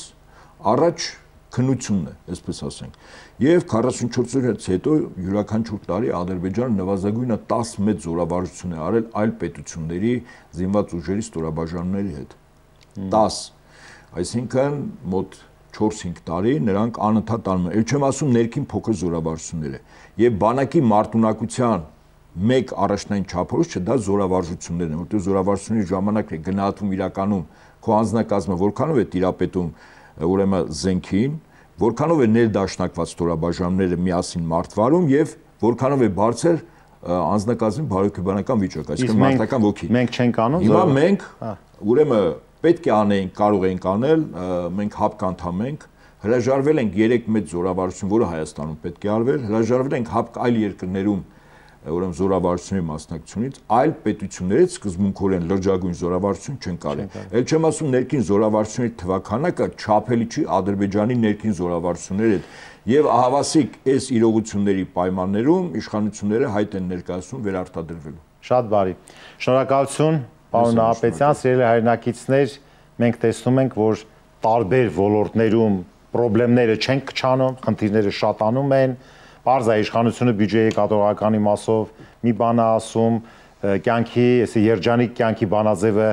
առաջ քննությունն է, այսպես ասենք։ Եվ 44 օրից հետո յուրաքանչյուր տարի Ադրբեջանը նվազագույնը 10 մեծ զորավարժություն է արել այլ պետությունների զինված ուժերի ստորաբաժանումների հետ։ 10, այսինքն մոտ 4-5 տարի նրանք անընդհատ անում են։ Էլ չեմ ասում ներքին փոքր զորավարժությունները։ Եվ բանակի մարտունակության մեկ առաջնային չափորոշիչը դա զորավարժություններն են, որտեղ զորավարժությունների ժամանակ է գնահատվում իրականում քո անձնակազմը որքանով է տիրապետում ուրեմն զենքին, որքանով է ներդաշնակված ստորաբաժանումները միասին մարտվարում եւ որքանով է բարձր անձնակազմի բարոյական վիճակը, այսինքն մարտական ոգի։ Մենք չենք անում։ Հիմա մենք ուրեմն պետք է անենք, կարող ենք անել, մենք ՀԱՊԿ անդամ ենք, հրաժարվել ենք 3 մեծ զորավարժություն, որը Հայաստանում պետք է արվեր, հրաժարվել ենք ՀԱՊԿ այլ երկրներում ուրեմն զորավարժությունների մասնակցությունից, այլ պետություններից սկզբունքորեն լրջագույն զորավարժություն չեն կարել։ Էլ չեմ ասում ներքին զորավարժությունների թվաքանակը չափելի չի Ադրբեջանի ներքին զորավարժությունների հետ։ Եվ ահավասիկ այս իրողությունների պայմաններում իշխանությունները հայտ են ներկայացնում վերարտադրվելու։ Շատ բարի։ Շնորհակալություն, պարոն Նահապետյան, սիրելի հայրենակիցներ, մենք տեսնում ենք, որ տարբեր ոլորտներում խնդիրները չեն քչանում, խնդիրները շատանում են։ Պարզ է իշխանությունը բյուջեի կատարողականի մասով մի բան է ասում, կյանքի, այսի երջանիկ կյանքի բանաձևը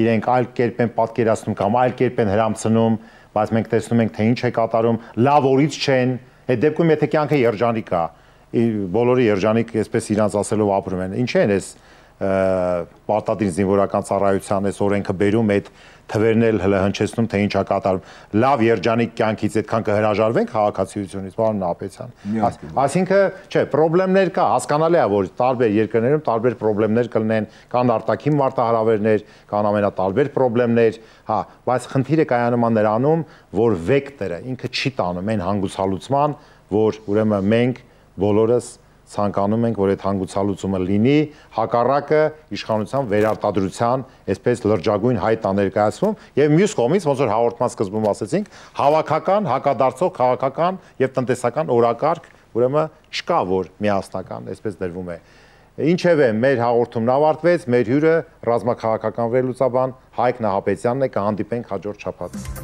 իրենք այլ կերպ են պատկերացնում կամ այլ կերպ են հրամցնում, բայց մենք տեսնում ենք, թե ինչ է կատարում, լավ օրից չեն, այդ դեպքում եթե կյանքը երջանիկ է, բոլորը երջանիկ, այսպես իրանց ասելով ապրում են, ինչ են այս պարտադիր զինվորական ծառայության այս օրենքը բերում, այդ թվերն էլ հնչեցնում, թե ինչ է կատարում։ Լավ երջանիկ կյանքից այդքան կհրաժարվենք քաղաքացիությունից, պարոն Նահապետյան։ Այսինքն, չէ, խնդիրներ կա, հասկանալի է, որ տարբեր երկրներում տարբեր խնդիրներ կլինեն, կան արտաքին մարտահրավերներ, կան ամենատարբեր խնդիրներ, հա, բայց խնդիրը կայանում է նրանում, որ վեկտորը ինքը չի տանում այն հանգուցալուծման, որ ուրեմն մենք բոլորս ցանկանում ենք, որ այդ հանգուցալուծումը լինի, հակառակը իշխանության վերարտադրության, այսպես լրջագույն հայտ աներկայացվում, եւ մյուս կողմից, ոնց որ հաղորդման սկզբում ասեցինք, հավաքական, հակադարձող քաղաքական եւ տնտեսական օրակարգ, ուրեմն չկա, որ միասնական, այսպես դրվում է։ Ինչևէ, մեր հաղորդումն ավարտվեց, մեր հյուրը ռազմաքաղաքական վերլուծաբան Հայկ Նահապետյանն է, կհանդիպենք հաջորդ շաբաթ։